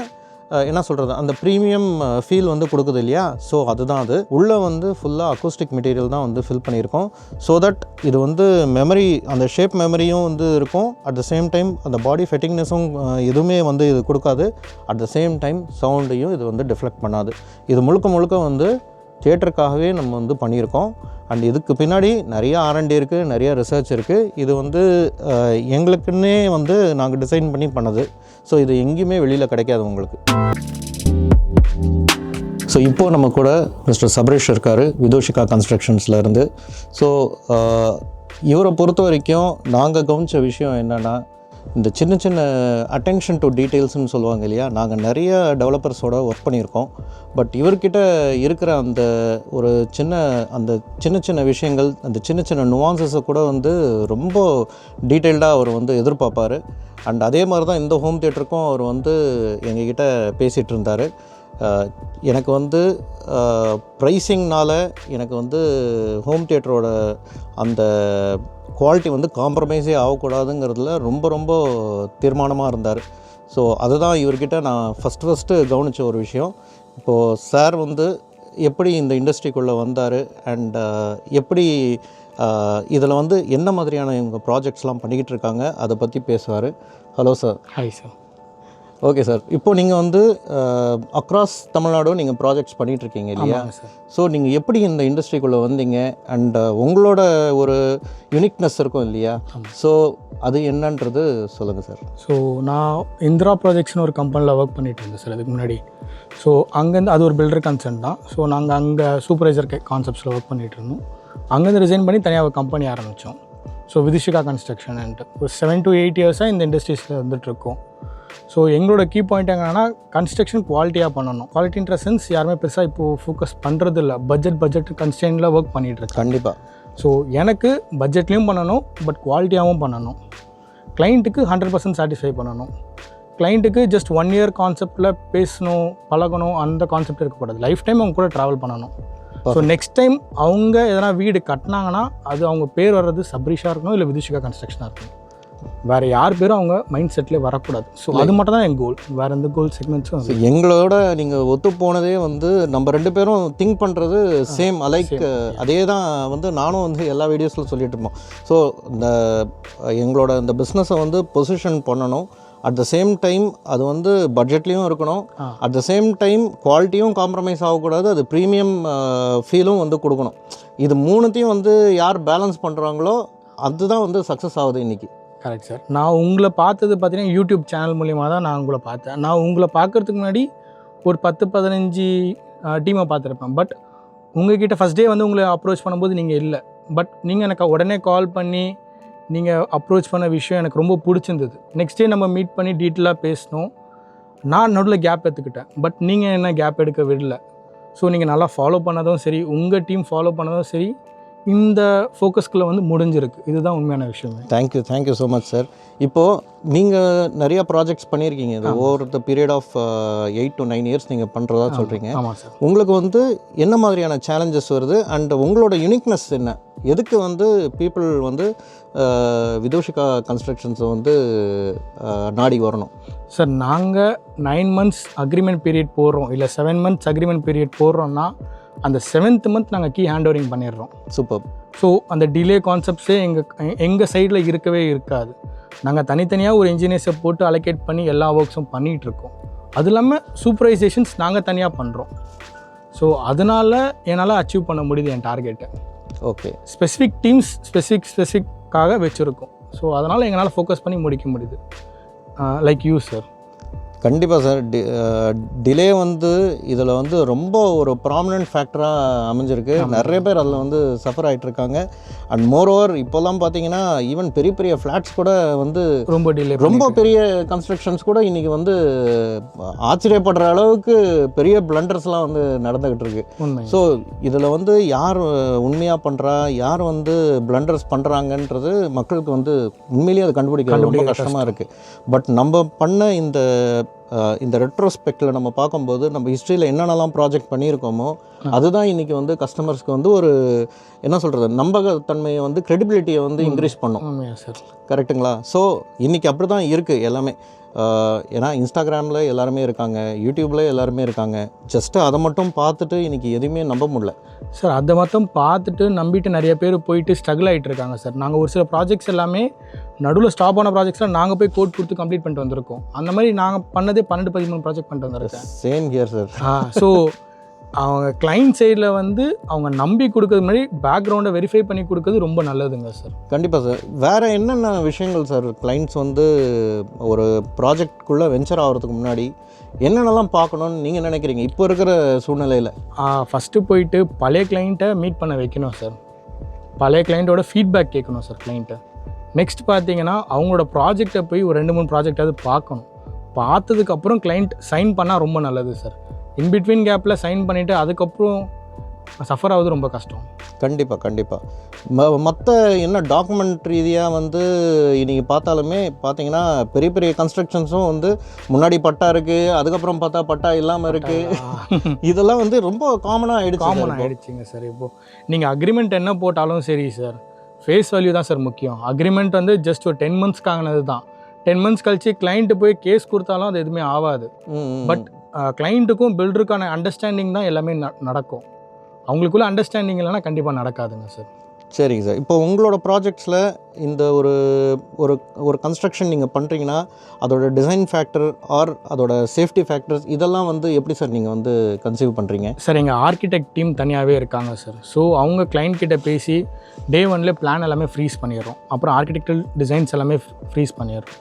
என்ன சொல்கிறது, அந்த ப்ரீமியம் ஃபீல் வந்து கொடுக்குது இல்லையா. ஸோ அதுதான் அது. உள்ளே வந்து ஃபுல்லாக அக்கூஸ்டிக் மெட்டீரியல் தான் வந்து ஃபில் பண்ணியிருக்கோம். ஸோ தட் இது வந்து மெமரி, அந்த ஷேப் மெமரியும் வந்து இருக்கும். அட் த சேம் டைம் அந்த பாடி ஃபெட்டிங்னஸும் எதுவுமே வந்து இது கொடுக்காது. அட் த சேம் டைம் சவுண்டையும் இது வந்து டிஃப்ளெக்ட் பண்ணாது. இது முழுக்க முழுக்க வந்து தியேட்டருக்காகவே நம்ம வந்து பண்ணியிருக்கோம். அண்ட் இதுக்கு பின்னாடி நிறைய R&D இருக்குது, நிறைய ரிசர்ச் இருக்குது. இது வந்து எங்களுக்குன்னே வந்து நாங்கள் டிசைன் பண்ணி பண்ணது. ஸோ இது எங்கேயுமே வெளியில் கிடைக்காது உங்களுக்கு. ஸோ இப்போது நம்ம கூட மிஸ்டர் சபரேஷ் இருக்கார், விதோஷிகா கன்ஸ்ட்ரக்ஷன்ஸ்லேருந்து. ஸோ இவரை பொறுத்த வரைக்கும் நாங்கள் கவனித்த விஷயம் என்னென்னா, இந்த சின்ன சின்ன அட்டென்ஷன் டு டீட்டெயில்ஸ்னு சொல்லுவாங்க இல்லையா, நாங்கள் நிறைய டெவலப்பர்ஸோட ஒர்க் பண்ணியிருக்கோம். பட் இவர்கிட்ட இருக்கிற அந்த ஒரு சின்ன சின்ன விஷயங்கள், அந்த சின்ன சின்ன நுவான்சஸை கூட வந்து ரொம்ப டீட்டெயில்டாக அவர் வந்து எதிர்பார்ப்பார். அண்ட் அதே மாதிரி தான் இந்த ஹோம் தியேட்டருக்கும் அவர் வந்து எங்ககிட்ட பேசிகிட்டு இருந்தார். எனக்கு வந்து ப்ரைஸிங்னால் எனக்கு வந்து ஹோம் தியேட்டரோட அந்த குவாலிட்டி வந்து காம்ப்ரமைஸே ஆகக்கூடாதுங்கிறதுல ரொம்ப தீர்மானமாக இருந்தார். ஸோ அதுதான் இவர்கிட்ட நான் ஃபஸ்ட்டு கவனித்த ஒரு விஷயம். இப்போது சார் வந்து எப்படி இந்த இண்டஸ்ட்ரிக்குள்ளே வந்தார் அண்ட் எப்படி இதில் வந்து என்ன மாதிரியான இவங்க ப்ராஜெக்ட்ஸ்லாம் பண்ணிக்கிட்டு இருக்காங்க அதை பற்றி பேசுவார். Hello sir. Hi sir. Okay sir, இப்போது நீங்கள் வந்து அக்ராஸ் தமிழ்நாடு நீங்கள் ப்ராஜெக்ட்ஸ் பண்ணிகிட்ருக்கீங்க இல்லையா? ஸோ நீங்கள் எப்படி இந்த இண்டஸ்ட்ரிக்குள்ளே வந்தீங்க அண்ட் உங்களோட ஒரு யூனிக்னஸ் இருக்கும் இல்லையா? ஸோ அது என்னன்றது சொல்லுங்கள் சார். ஸோ நான் இந்திரா ப்ராஜெக்ட்ஸ்னு ஒரு கம்பெனியில் ஒர்க் பண்ணிகிட்டு இருந்தேன் சார் அதுக்கு முன்னாடி. ஸோ அங்கேருந்து அது ஒரு பில்டர் கன்சர்ன் தான். ஸோ நாங்கள் அங்கே சூப்பர்வைசர் கான்செப்ட்ஸில் ஒர்க் பண்ணிகிட்டு இருந்தோம். அங்கேருந்து ரிசைன் பண்ணி தனியாக ஒரு கம்பெனி ஆரம்பித்தோம். ஸோ விதுஷிகா கன்ஸ்ட்ரக்ஷன்ட்டு ஒரு 7 to 8 இயர்ஸாக இந்த இண்டஸ்ட்ரீஸில் வந்துட்டுருக்கோம். ஸோ எங்களோட கீ பாயிண்ட் என்னன்னா கன்ஸ்ட்ரக்ஷன் குவாலிட்டியாக பண்ணணும். குவாலிட்டின்ற சென்ஸ் யாருமே பெருசாக இப்போது ஃபோக்கஸ் பண்ணுறது இல்லை. பட்ஜெட் கன்ஸ்டன்ட்டில் ஒர்க் பண்ணிகிட்ருக்கு. கண்டிப்பாக. ஸோ எனக்கு பட்ஜெட்லேயும் பண்ணணும், பட் குவாலிட்டியாகவும் பண்ணணும். கிளைண்ட்டுக்கு 100% சாட்டிஸ்ஃபை பண்ணணும். கிளைண்ட்டுக்கு ஜஸ்ட் 1 year கான்செப்டில் பேசணும், பழகணும், அந்த கான்செப்ட் இருக்கக்கூடாது. லைஃப் டைம் அவங்க கூட ட்ராவல் பண்ணணும். ஸோ நெக்ஸ்ட் டைம் அவங்க எதனா வீடு கட்டினாங்கன்னா அது அவங்க பேர் வர்றது சப்ரீஷாக இருக்கணும், இல்லை விதுஷிகா கன்ஸ்ட்ரக்ஷனாக இருக்கணும். வேறு யார் பேரும் அவங்க மைண்ட் செட்லேயே வரக்கூடாது. ஸோ அது மட்டும் தான் என் கோல். வேறு எந்த கோல் செக்மெண்ட்ஸும் எங்களோட நீங்கள் ஒத்து போனதே வந்து நம்ம 2 பேரும் திங்க் பண்ணுறது சேம் அலைக். அதே தான் வந்து நானும் வந்து எல்லா வீடியோஸில் சொல்லிட்டு இருப்போம். ஸோ இந்த எங்களோட இந்த பிஸ்னஸை வந்து பொசிஷன் பண்ணணும். அட் த சேம் டைம் அது வந்து பட்ஜெட்லேயும் இருக்கணும். அட் த சேம் டைம் குவாலிட்டியும் காம்ப்ரமைஸ் ஆகக்கூடாது. அது ப்ரீமியம் ஃபீலும் வந்து கொடுக்கணும். இது 3த்தையும் வந்து யார் பேலன்ஸ் பண்ணுறாங்களோ அதுதான் வந்து சக்ஸஸ் ஆகுது இன்றைக்கி. Correct sir. நான் உங்களை பார்த்தது பார்த்தீங்கன்னா யூடியூப் சேனல் மூலியமாக தான் நான் உங்களை பார்த்தேன். நான் உங்களை பார்க்குறதுக்கு முன்னாடி ஒரு 10-15 டீமை பார்த்துருப்பேன். பட் உங்ககிட்ட ஃபஸ்ட் டே வந்து உங்களை அப்ரோச் பண்ணும்போது நீங்கள் இல்லை. பட் நீங்கள் எனக்கு உடனே கால் பண்ணி நீங்கள் அப்ரோச் பண்ண விஷயம் எனக்கு ரொம்ப பிடிச்சிருந்தது. நெக்ஸ்ட் டே நம்ம மீட் பண்ணி டீட்டெயிலாக பேசினோம். நான் நடுவில் கேப் எடுத்துக்கிட்டேன். பட் நீங்கள் என்ன கேப் எடுக்க விடல. ஸோ நீங்கள் நல்லா ஃபாலோ பண்ணதும் சரி, உங்கள் டீம் ஃபாலோ பண்ணதும் சரி, இந்த ஃபோக்கஸ்குள்ளே வந்து முடிஞ்சிருக்கு. இதுதான் உண்மையான விஷயம். Thank you so much sir. இப்போது நீங்கள் நிறையா ப்ராஜெக்ட்ஸ் பண்ணியிருக்கீங்க. இது over the period of 8 to 9 years நீங்கள் பண்ணுறதா சொல்கிறீங்க. ஆமாம் சார். உங்களுக்கு வந்து என்ன மாதிரியான சேலஞ்சஸ் வருது அண்ட் உங்களோட யூனிக்னஸ் என்ன? எதுக்கு வந்து பீப்புள் வந்து விதுஷிகா கன்ஸ்ட்ரக்ஷன்ஸை வந்து நாடி வரணும்? சார் நாங்கள் 9 months அக்ரிமெண்ட் பீரியட் போடுறோம், இல்லை 7 months அக்ரிமெண்ட் பீரியட் போடுறோன்னா அந்த 7th month நாங்கள் கீ ஹேண்ட் ஓவரிங் பண்ணிடுறோம். சூப்பர். ஸோ அந்த டிலே கான்செப்ட்ஸே எங்கள் சைடில் இருக்கவே இருக்காது. நாங்கள் தனித்தனியாக ஒரு இன்ஜினியர்ஸை போட்டு அலோகேட் பண்ணி எல்லா ஒர்க்ஸும் பண்ணிகிட்ருக்கோம். அது இல்லாமல் சூப்பர்வைசேஷன்ஸ் நாங்கள் தனியாக பண்ணுறோம். ஸோ அதனால் என்னால் அச்சீவ் பண்ண முடியுது என் டார்கெட்டை. ஓகே. ஸ்பெசிஃபிக் டீம்ஸ் ஸ்பெசிஃபிக்காக வச்சுருக்கோம். ஸோ அதனால் எங்களால் ஃபோக்கஸ் பண்ணி முடிக்க முடியுது. Like you sir. கண்டிப்பாக சார். டிலே வந்து இதில் வந்து ரொம்ப ஒரு ப்ராமினென்ட் ஃபேக்டராக அமைஞ்சிருக்கு. நிறைய பேர் அதில் வந்து சஃபர் ஆகிட்டுருக்காங்க. அண்ட் மோர் ஓவர் இப்போல்லாம் பார்த்தீங்கன்னா ஈவன் பெரிய பெரிய ஃப்ளாட்ஸ் கூட வந்து ரொம்ப பெரிய கன்ஸ்ட்ரக்ஷன்ஸ் கூட இன்றைக்கி வந்து ஆச்சரியப்படுற அளவுக்கு பெரிய பிளண்டர்ஸ்லாம் வந்து நடந்துக்கிட்டு இருக்கு. ஸோ இதில் வந்து யார் உண்மையாக பண்ணுறா, யார் வந்து பிளண்டர்ஸ் பண்ணுறாங்கன்றது மக்களுக்கு வந்து உண்மையிலேயே அது கண்டுபிடிக்கிறது ரொம்ப கஷ்டமாக இருக்குது. பட் நம்ம பண்ண இந்த ரெட்ரோஸ்பெக்டில் நம்ம பார்க்கும்போது நம்ம ஹிஸ்ட்ரியில் என்னென்னலாம் ப்ராஜெக்ட் பண்ணியிருக்கோமோ அதுதான் இன்றைக்கி வந்து கஸ்டமர்ஸ்க்கு வந்து ஒரு என்ன சொல்கிறது, நம்பகத்தன்மையை வந்து கிரெடிபிலிட்டியை வந்து இன்க்ரீஸ் பண்ணும். கரெக்டுங்களா? ஸோ இன்றைக்கி அப்படி தான் இருக்குது எல்லாமே. ஏன்னா இன்ஸ்டாகிராமில் எல்லாருமே இருக்காங்க, யூடியூப்பில் எல்லாருமே இருக்காங்க. ஜஸ்ட்டு அதை மட்டும் பார்த்துட்டு இன்றைக்கி எதுவுமே நம்ப முடியல சார். அதை மட்டும் பார்த்துட்டு நம்பிட்டு நிறைய பேர் போயிட்டு ஸ்ட்ரகிள் ஆகிட்டு இருக்காங்க சார். நாங்கள் ஒரு சில ப்ராஜெக்ட்ஸ் எல்லாமே நடுவில் ஸ்டாப் ஆன ப்ராஜெக்ட்ஸ்லாம் நாங்கள் போய் கோட் கொடுத்து கம்ப்ளீட் பண்ணிட்டு வந்திருக்கோம். அந்த மாதிரி நாங்கள் பண்ணதே 12-13 ப்ராஜெக்ட் பண்ணிட்டு வந்திருக்கேன். Same here sir. ஸோ அவங்க கிளைண்ட் சைடில் வந்து அவங்க நம்பி கொடுக்கறது மாதிரி பேக்ரவுண்டை வெரிஃபை பண்ணி கொடுக்கறது ரொம்ப நல்லதுங்க சார். கண்டிப்பாக சார். வேறு என்னென்ன விஷயங்கள் சார் கிளைண்ட்ஸ் வந்து ஒரு ப்ராஜெக்ட்குள்ளே வெஞ்சர் ஆகிறதுக்கு முன்னாடி என்னென்னலாம் பார்க்கணுன்னு நீங்கள் நினைக்கிறீங்க இப்போ இருக்கிற சூழ்நிலையில்? ஃபஸ்ட்டு போயிட்டு பழைய கிளைண்ட்டை மீட் பண்ண வைக்கணும் சார். பழைய கிளைண்ட்டோட ஃபீட்பேக் கேட்கணும் சார். கிளைண்ட்டை நெக்ஸ்ட் பார்த்தீங்கன்னா அவங்களோட ப்ராஜெக்டை போய் ஒரு 2-3 ப்ராஜெக்டாவது பார்க்கணும். பார்த்ததுக்கப்புறம் கிளைண்ட் சைன் பண்ணால் ரொம்ப நல்லது சார். இன்பிட்வீன் கேப்பில் சைன் பண்ணிவிட்டு அதுக்கப்புறம் சஃபர் ஆகுது ரொம்ப கஷ்டம். கண்டிப்பாக மற்ற என்ன டாக்குமெண்ட் ரீதியாக வந்து நீங்கள் பார்த்தாலுமே பார்த்தீங்கன்னா பெரிய பெரிய கன்ஸ்ட்ரக்ஷன்ஸும் வந்து முன்னாடி பட்டா இருக்குது, அதுக்கப்புறம் பார்த்தா பட்டா இல்லாமல் இருக்குது. இதெல்லாம் வந்து ரொம்ப காமனாக ஆயிடுச்சுங்க சார். இப்போது நீங்கள் அக்ரிமெண்ட் என்ன போட்டாலும் சரி சார், ஃபேஸ் வேல்யூ தான் சார் முக்கியம். அக்ரிமெண்ட் வந்து ஜஸ்ட் ஒரு 10 monthsக்கானது தான். 10 months கழிச்சு கிளைண்ட்டு போய் கேஸ் கொடுத்தாலும் அது எதுவுமே ஆகாது. பட் கிளைண்ட்டுக்கும் பில்டருக்கான அண்டர்ஸ்டாண்டிங் தான் எல்லாமே நடக்கும். அவங்களுக்குள்ள அண்டர்ஸ்டாண்டிங் இல்லைனா கண்டிப்பாக நடக்காதுங்க சார். சரிங்க சார். இப்போ உங்களோட ப்ராஜெக்ட்ஸில் இந்த ஒரு ஒரு ஒரு கன்ஸ்ட்ரக்ஷன் நீங்கள் பண்ணுறீங்கன்னா அதோட டிசைன் ஃபேக்டர் ஆர் அதோட சேஃப்டி ஃபேக்டர்ஸ் இதெல்லாம் வந்து எப்படி சார் நீங்கள் வந்து கன்சீவ் பண்ணுறீங்க? சார் எங்கள் ஆர்கிடெக்ட் டீம் தனியாகவே இருக்காங்க சார். ஸோ அவங்க கிளைண்ட் கிட்ட பேசி Day 1 பிளான் எல்லாமே ஃப்ரீஸ் பண்ணிடுறோம். அப்புறம் ஆர்கிடெக்டல் டிசைன்ஸ் எல்லாமே ஃப்ரீஸ் பண்ணிடுறோம்.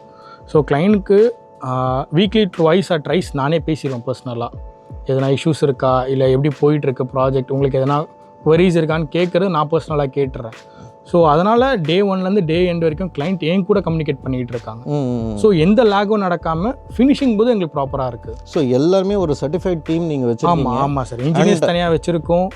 ஸோ கிளைண்ட்டுக்கு வீக்லி ட்வைஸ் ஆர் ட்ரைஸ் நானே பேசிடுவேன் பர்சனலாக. எதனா இஷ்யூஸ் இருக்கா, இல்லை எப்படி போயிட்டுருக்கு ப்ராஜெக்ட், உங்களுக்கு எதனா குவரிஸ் இருக்கான்னு கேட்குறது நான் பர்சனலாக கேட்டுறேன். ஸோ அதனால் Day 1 டே எண்ட் வரைக்கும் கிளைண்ட் என் கூட கம்யூனிகேட் பண்ணிகிட்டு இருக்காங்க. ஸோ எந்த லேகும் நடக்காமல் ஃபினிஷிங் போது எங்களுக்கு ப்ராப்பராக இருக்குது. ஸோ எல்லாருமே ஒரு சர்டிஃபைட் டீம் நீங்கள் வச்சுருக்கீங்க? ஆமாம் சார். இன்ஜினியர்ஸ் தனியாக வச்சுருக்கோம்,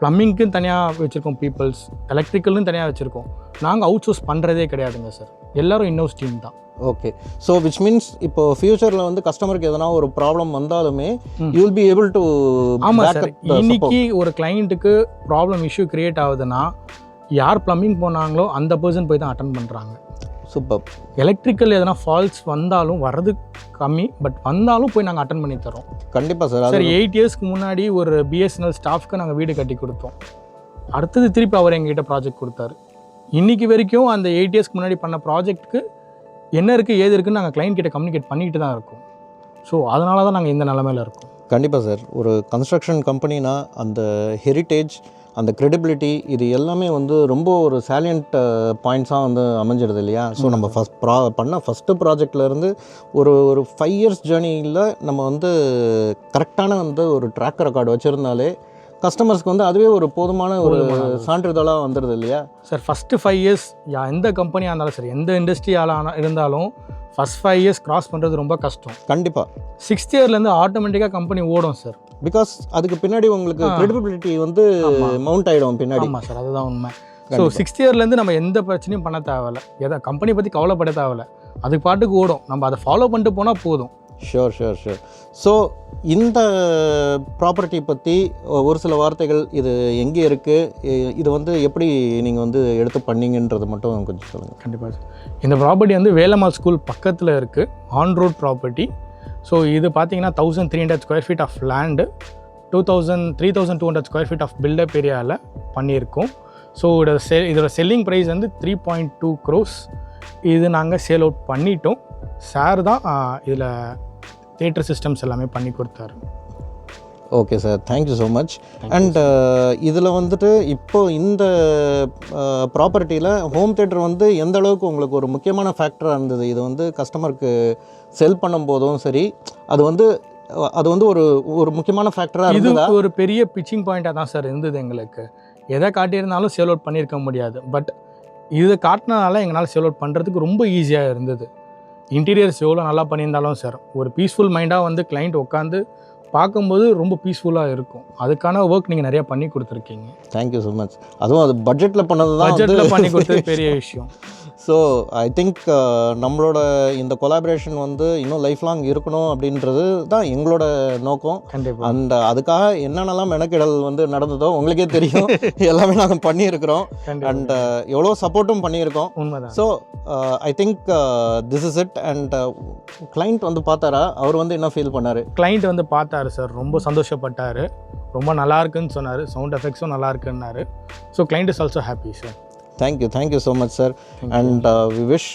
ப்ளம்பிங்க்குன்னு தனியாக வச்சுருக்கோம், பீப்புள்ஸ் எலக்ட்ரிக்கல்னு தனியாக வச்சுருக்கோம். நாங்கள் அவுட் சோர்ஸ் பண்ணுறதே கிடையாதுங்க சார். எல்லோரும் இன்னோஸ் டீம் தான். ஓகே. ஸோ விச் மீன்ஸ் இப்போ ஃபியூச்சரில் வந்து கஸ்டமருக்கு எதனா ஒரு ப்ராப்ளம் வந்தாலுமே you will be able to. ஆமாம் சார். இன்னைக்கு ஒரு கிளைண்ட்டுக்கு ப்ராப்ளம் இஷ்யூ கிரியேட் ஆகுதுன்னா யார் ப்ளம்பிங் போனாங்களோ அந்த பர்சன் போய் தான் அட்டன் பண்ணுறாங்க. சூப்பர். எலக்ட்ரிக்கல் எதனா ஃபால்ட்ஸ் வந்தாலும் வர்றது கம்மி, பட் வந்தாலும் போய் நாங்கள் அட்டன் பண்ணி தரோம். கண்டிப்பாக சார். சார் 8 இயர்ஸ்க்கு முன்னாடி ஒரு BSNL ஸ்டாஃப்க்கு நாங்கள் வீடு கட்டி கொடுத்தோம். அடுத்தது திருப்பி அவர் எங்ககிட்ட ப்ராஜெக்ட் கொடுத்தாரு. இன்றைக்கி வரைக்கும் அந்த 8 இயர்ஸ்க்கு முன்னாடி பண்ண ப்ராஜெக்ட்டுக்கு என்ன இருக்குது ஏது இருக்குன்னு நாங்கள் கிளைண்ட் கிட்ட கம்யூனிகேட் பண்ணிட்டு தான் இருக்கோம். ஸோ அதனால தான் நாங்கள் இந்த நிலமையில் இருக்கோம். கண்டிப்பாக சார். ஒரு கன்ஸ்ட்ரக்ஷன் கம்பெனினா அந்த ஹெரிட்டேஜ், அந்த க்ரெடிபிலிட்டி, இது எல்லாமே வந்து ரொம்ப ஒரு சாலியன்ட் பாயிண்ட்ஸாக வந்து அமைஞ்சிடுது இல்லையா? ஸோ நம்ம ஃபஸ்ட்டு ப்ராஜெக்ட்லேருந்து ஒரு 5 இயர்ஸ் ஜேர்னியில் நம்ம வந்து கரெக்டான வந்து ஒரு ட்ராக் ரெக்கார்டு வச்சுருந்தாலே கஸ்டமர்ஸ்க்கு வந்து அதுவே ஒரு போதுமான ஒரு சான்றிதழாக வந்துடுது இல்லையா சார்? ஃபஸ்ட்டு 5 இயர்ஸ் எந்த கம்பெனியாக இருந்தாலும் சரி, எந்த இண்டஸ்ட்ரியால் இருந்தாலும் ஃபஸ்ட் 5 இயர்ஸ் கிராஸ் பண்ணுறது ரொம்ப கஷ்டம். கண்டிப்பாக 6th இயர்லேருந்து ஆட்டோமேட்டிக்காக கம்பெனி ஓடும் சார். பிகாஸ் அதுக்கு பின்னாடி உங்களுக்கு கிரெடிபிலிட்டி வந்து மவுண்ட் ஆகிடும் பின்னாடி. ஆமாம் சார், அதுதான் உண்மை. ஸோ 6th இயர்லேருந்து நம்ம எந்த பிரச்சனையும் பண்ண தேவையில்லை, எதை கம்பெனி பற்றி கவலைப்பட தேவையில்லை, அதுக்கு பாட்டுக்கு ஓடும். நம்ம அதை ஃபாலோ பண்ணிட்டு போனால் போதும். ஷோர். ஸோ இந்த ப்ராப்பர்ட்டி பற்றி ஒரு சில வார்த்தைகள், இது எங்கே இருக்குது, இது வந்து எப்படி நீங்கள் வந்து எடுத்து பண்ணீங்கன்றது மட்டும் கொஞ்சம் சொல்லுங்கள். கண்டிப்பாக சார். இந்த ப்ராப்பர்ட்டி வந்து வேலம்மாள் ஸ்கூல் பக்கத்தில் இருக்குது, ஆன் ரோட் ப்ராப்பர்ட்டி. ஸோ இது பார்த்தீங்கன்னா 1300 square feet of land, 3200 square feet of built up ஏரியாவில் பண்ணியிருக்கோம். ஸோ இதோட செல்லிங் ப்ரைஸ் வந்து 3.2 crores. இது நாங்கள் சேல் அவுட் பண்ணிட்டோம். சார் தான் இதில் தியேட்டர் சிஸ்டம்ஸ் எல்லாமே பண்ணி கொடுத்தாரு. Okay sir, thank you so much. And இதில் வந்துட்டு இப்போது இந்த ப்ராப்பர்ட்டியில் ஹோம் தியேட்டர் வந்து எந்த அளவுக்கு உங்களுக்கு ஒரு முக்கியமான ஃபேக்டராக இருந்தது? இது வந்து கஸ்டமருக்கு செல் பண்ணும் போதும் சரி, அது வந்து ஒரு முக்கியமான ஃபேக்டராக இருந்தது. இது ஒரு பெரிய பிச்சிங் பாயிண்ட்டாக தான் சார் இருந்தது எங்களுக்கு. எதை காட்டியிருந்தாலும் சேல் அவுட் பண்ணியிருக்க முடியாது, பட் இதை காட்டினால எங்களால் சேல் அவுட் பண்ணுறதுக்கு ரொம்ப ஈஸியாக இருந்தது. இன்டீரியர்ஸ் எவ்வளோ நல்லா பண்ணியிருந்தாலும் சார், ஒரு பீஸ்ஃபுல் மைண்டாக வந்து கிளைண்ட் உட்காந்து பார்க்கும்போது ரொம்ப பீஸ்ஃபுல்லாக இருக்கும். அதுக்கான ஒர்க் நீங்கள் நிறையா பண்ணி கொடுத்துருக்கீங்க. Thank you so much. அதுவும் அது பட்ஜெட்டில் பண்ணது தான், பட்ஜெட்டில் பண்ணி கொடுத்தது பெரிய விஷயம். ஸோ ஐ திங்க் நம்மளோட இந்த கொலாபரேஷன் வந்து இன்னும் லைஃப் லாங் இருக்கணும் அப்படின்றது தான் எங்களோட நோக்கம். கண்டிப்பாக. அண்ட் அதுக்காக என்னென்னலாம் மெனக்கெடல் வந்து நடந்ததோ உங்களுக்கே தெரியும். எல்லாமே நாங்கள் பண்ணியிருக்கிறோம். அண்ட் எவ்வளோ சப்போர்ட்டும் பண்ணியிருக்கோம். உண்மைதான். So I think this is it. And client வந்து பார்த்தாரா, அவர் வந்து என்ன ஃபீல் பண்ணார்? கிளைண்ட் வந்து பார்த்தாரு சார், ரொம்ப சந்தோஷப்பட்டார், ரொம்ப நல்லா இருக்குன்னு சொன்னார், சவுண்ட் எஃபெக்ட்ஸும் நல்லா இருக்குன்னாரு. So client is also happy sir. Thank you so much sir. And we wish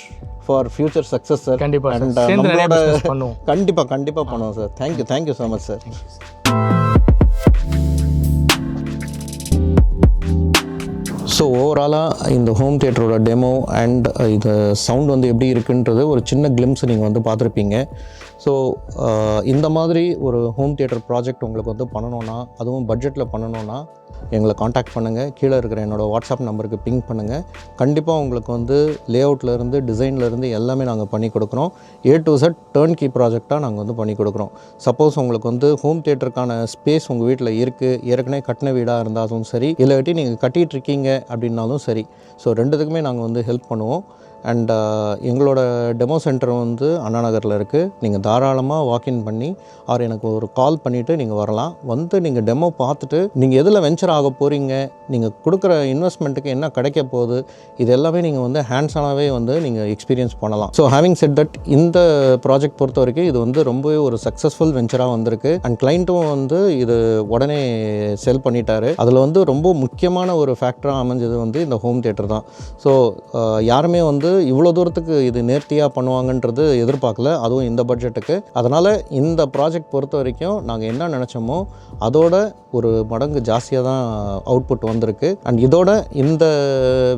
for future success sir. கண்டிப்பாக. அண்ட் நம்மளோட கண்டிப்பாக பண்ணுவோம் sir. Thank you so much sir. So ஓவராலாக இந்த ஹோம் தியேட்டரோட டெமோ அண்ட் இது சவுண்ட் வந்து எப்படி இருக்குன்றது ஒரு சின்ன கிளிம்ஸ் நீங்கள் வந்து பார்த்துருப்பீங்க. ஸோ இந்த மாதிரி ஒரு ஹோம் தியேட்டர் ப்ராஜெக்ட் உங்களுக்கு வந்து பண்ணணுன்னா, அதுவும் பட்ஜெட்டில் பண்ணணுன்னா எங்களை காண்டாக்ட் பண்ணுங்கள். கீழே இருக்கிற என்னோடய வாட்ஸ்அப் நம்பருக்கு பிங் பண்ணுங்கள். கண்டிப்பாக உங்களுக்கு வந்து லேஅவுட்லேருந்து டிசைன்லேருந்து எல்லாமே நாங்கள் பண்ணி கொடுக்குறோம். A to Z டர்ன்கீ ப்ராஜெக்டாக நாங்கள் வந்து பண்ணி கொடுக்குறோம். சப்போஸ் உங்களுக்கு வந்து ஹோம் தியேட்டருக்கான ஸ்பேஸ் உங்கள் வீட்டில் இருக்குது, ஏற்கனவே கட்டின வீடாக இருந்தாலும் சரி, இல்லாட்டி நீங்கள் கட்டிகிட்டு இருக்கீங்க அப்படின்னாலும் சரி, ஸோ ரெண்டுத்துக்குமே நாங்கள் வந்து ஹெல்ப் பண்ணுவோம். அண்ட் எங்களோட டெமோ சென்டர் வந்து அண்ணா நகரில் இருக்குது. நீங்கள் தாராளமாக வாக்இன் பண்ணி எனக்கு ஒரு கால் பண்ணிவிட்டு நீங்கள் வரலாம். வந்து நீங்கள் டெமோ பார்த்துட்டு நீங்கள் எதில் வெஞ்சர் ஆக போகிறீங்க, நீங்கள் கொடுக்குற இன்வெஸ்ட்மெண்ட்டுக்கு என்ன கிடைக்க போகுது, இது எல்லாமே நீங்கள் வந்து ஹேண்ட்ஸானாகவே வந்து நீங்கள் எக்ஸ்பீரியன்ஸ் பண்ணலாம். ஸோ ஹேவிங் செட் தட், இந்த ப்ராஜெக்ட் பொறுத்த வரைக்கும் இது வந்து ரொம்பவே ஒரு சக்ஸஸ்ஃபுல் வெஞ்சராக வந்திருக்கு. அண்ட் கிளைண்ட்டும் வந்து இது உடனே செல் பண்ணிட்டாரு. அதில் வந்து ரொம்ப முக்கியமான ஒரு ஃபேக்டராக அமைஞ்சது வந்து இந்த ஹோம் தியேட்டர் தான். ஸோ யாருமே வந்து இவ்வளோ தூரத்துக்கு இது நேர்த்தியாக பண்ணுவாங்கன்றது எதிர்பார்க்கல, அதுவும் இந்த பட்ஜெட்டுக்கு. அதனால் இந்த ப்ராஜெக்ட் பொறுத்த வரைக்கும் நாங்கள் என்ன நினச்சோமோ அதோட ஒரு மடங்கு ஜாஸ்தியாக தான் அவுட்புட் வந்திருக்கு. அண்ட் இதோட இந்த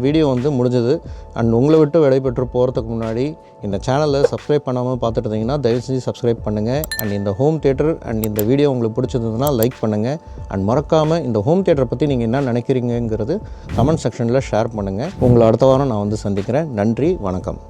வீடியோ வந்து முடிஞ்சது. அண்ட் உங்களை விட்டு விடைபெற்று போகிறதுக்கு முன்னாடி இந்த சேனலை சப்ஸ்கிரைப் பண்ணாமல் பார்த்துட்டு இருந்தீங்கன்னா தயவு செஞ்சு சப்ஸ்கிரைப் பண்ணுங்கள். அண்ட் இந்த ஹோம் தியேட்டர் அண்ட் இந்த வீடியோ உங்களுக்கு பிடிச்சிருந்ததுன்னா லைக் பண்ணுங்கள். அண்ட் மறக்காமல் இந்த ஹோம் தியேட்டரை பற்றி நீங்கள் என்ன நினைக்கிறீங்கிறது கமெண்ட் செக்ஷனில் ஷேர் பண்ணுங்கள். உங்களை அடுத்த வாரம் நான் வந்து சந்திக்கிறேன். நன்றி, வணக்கம்.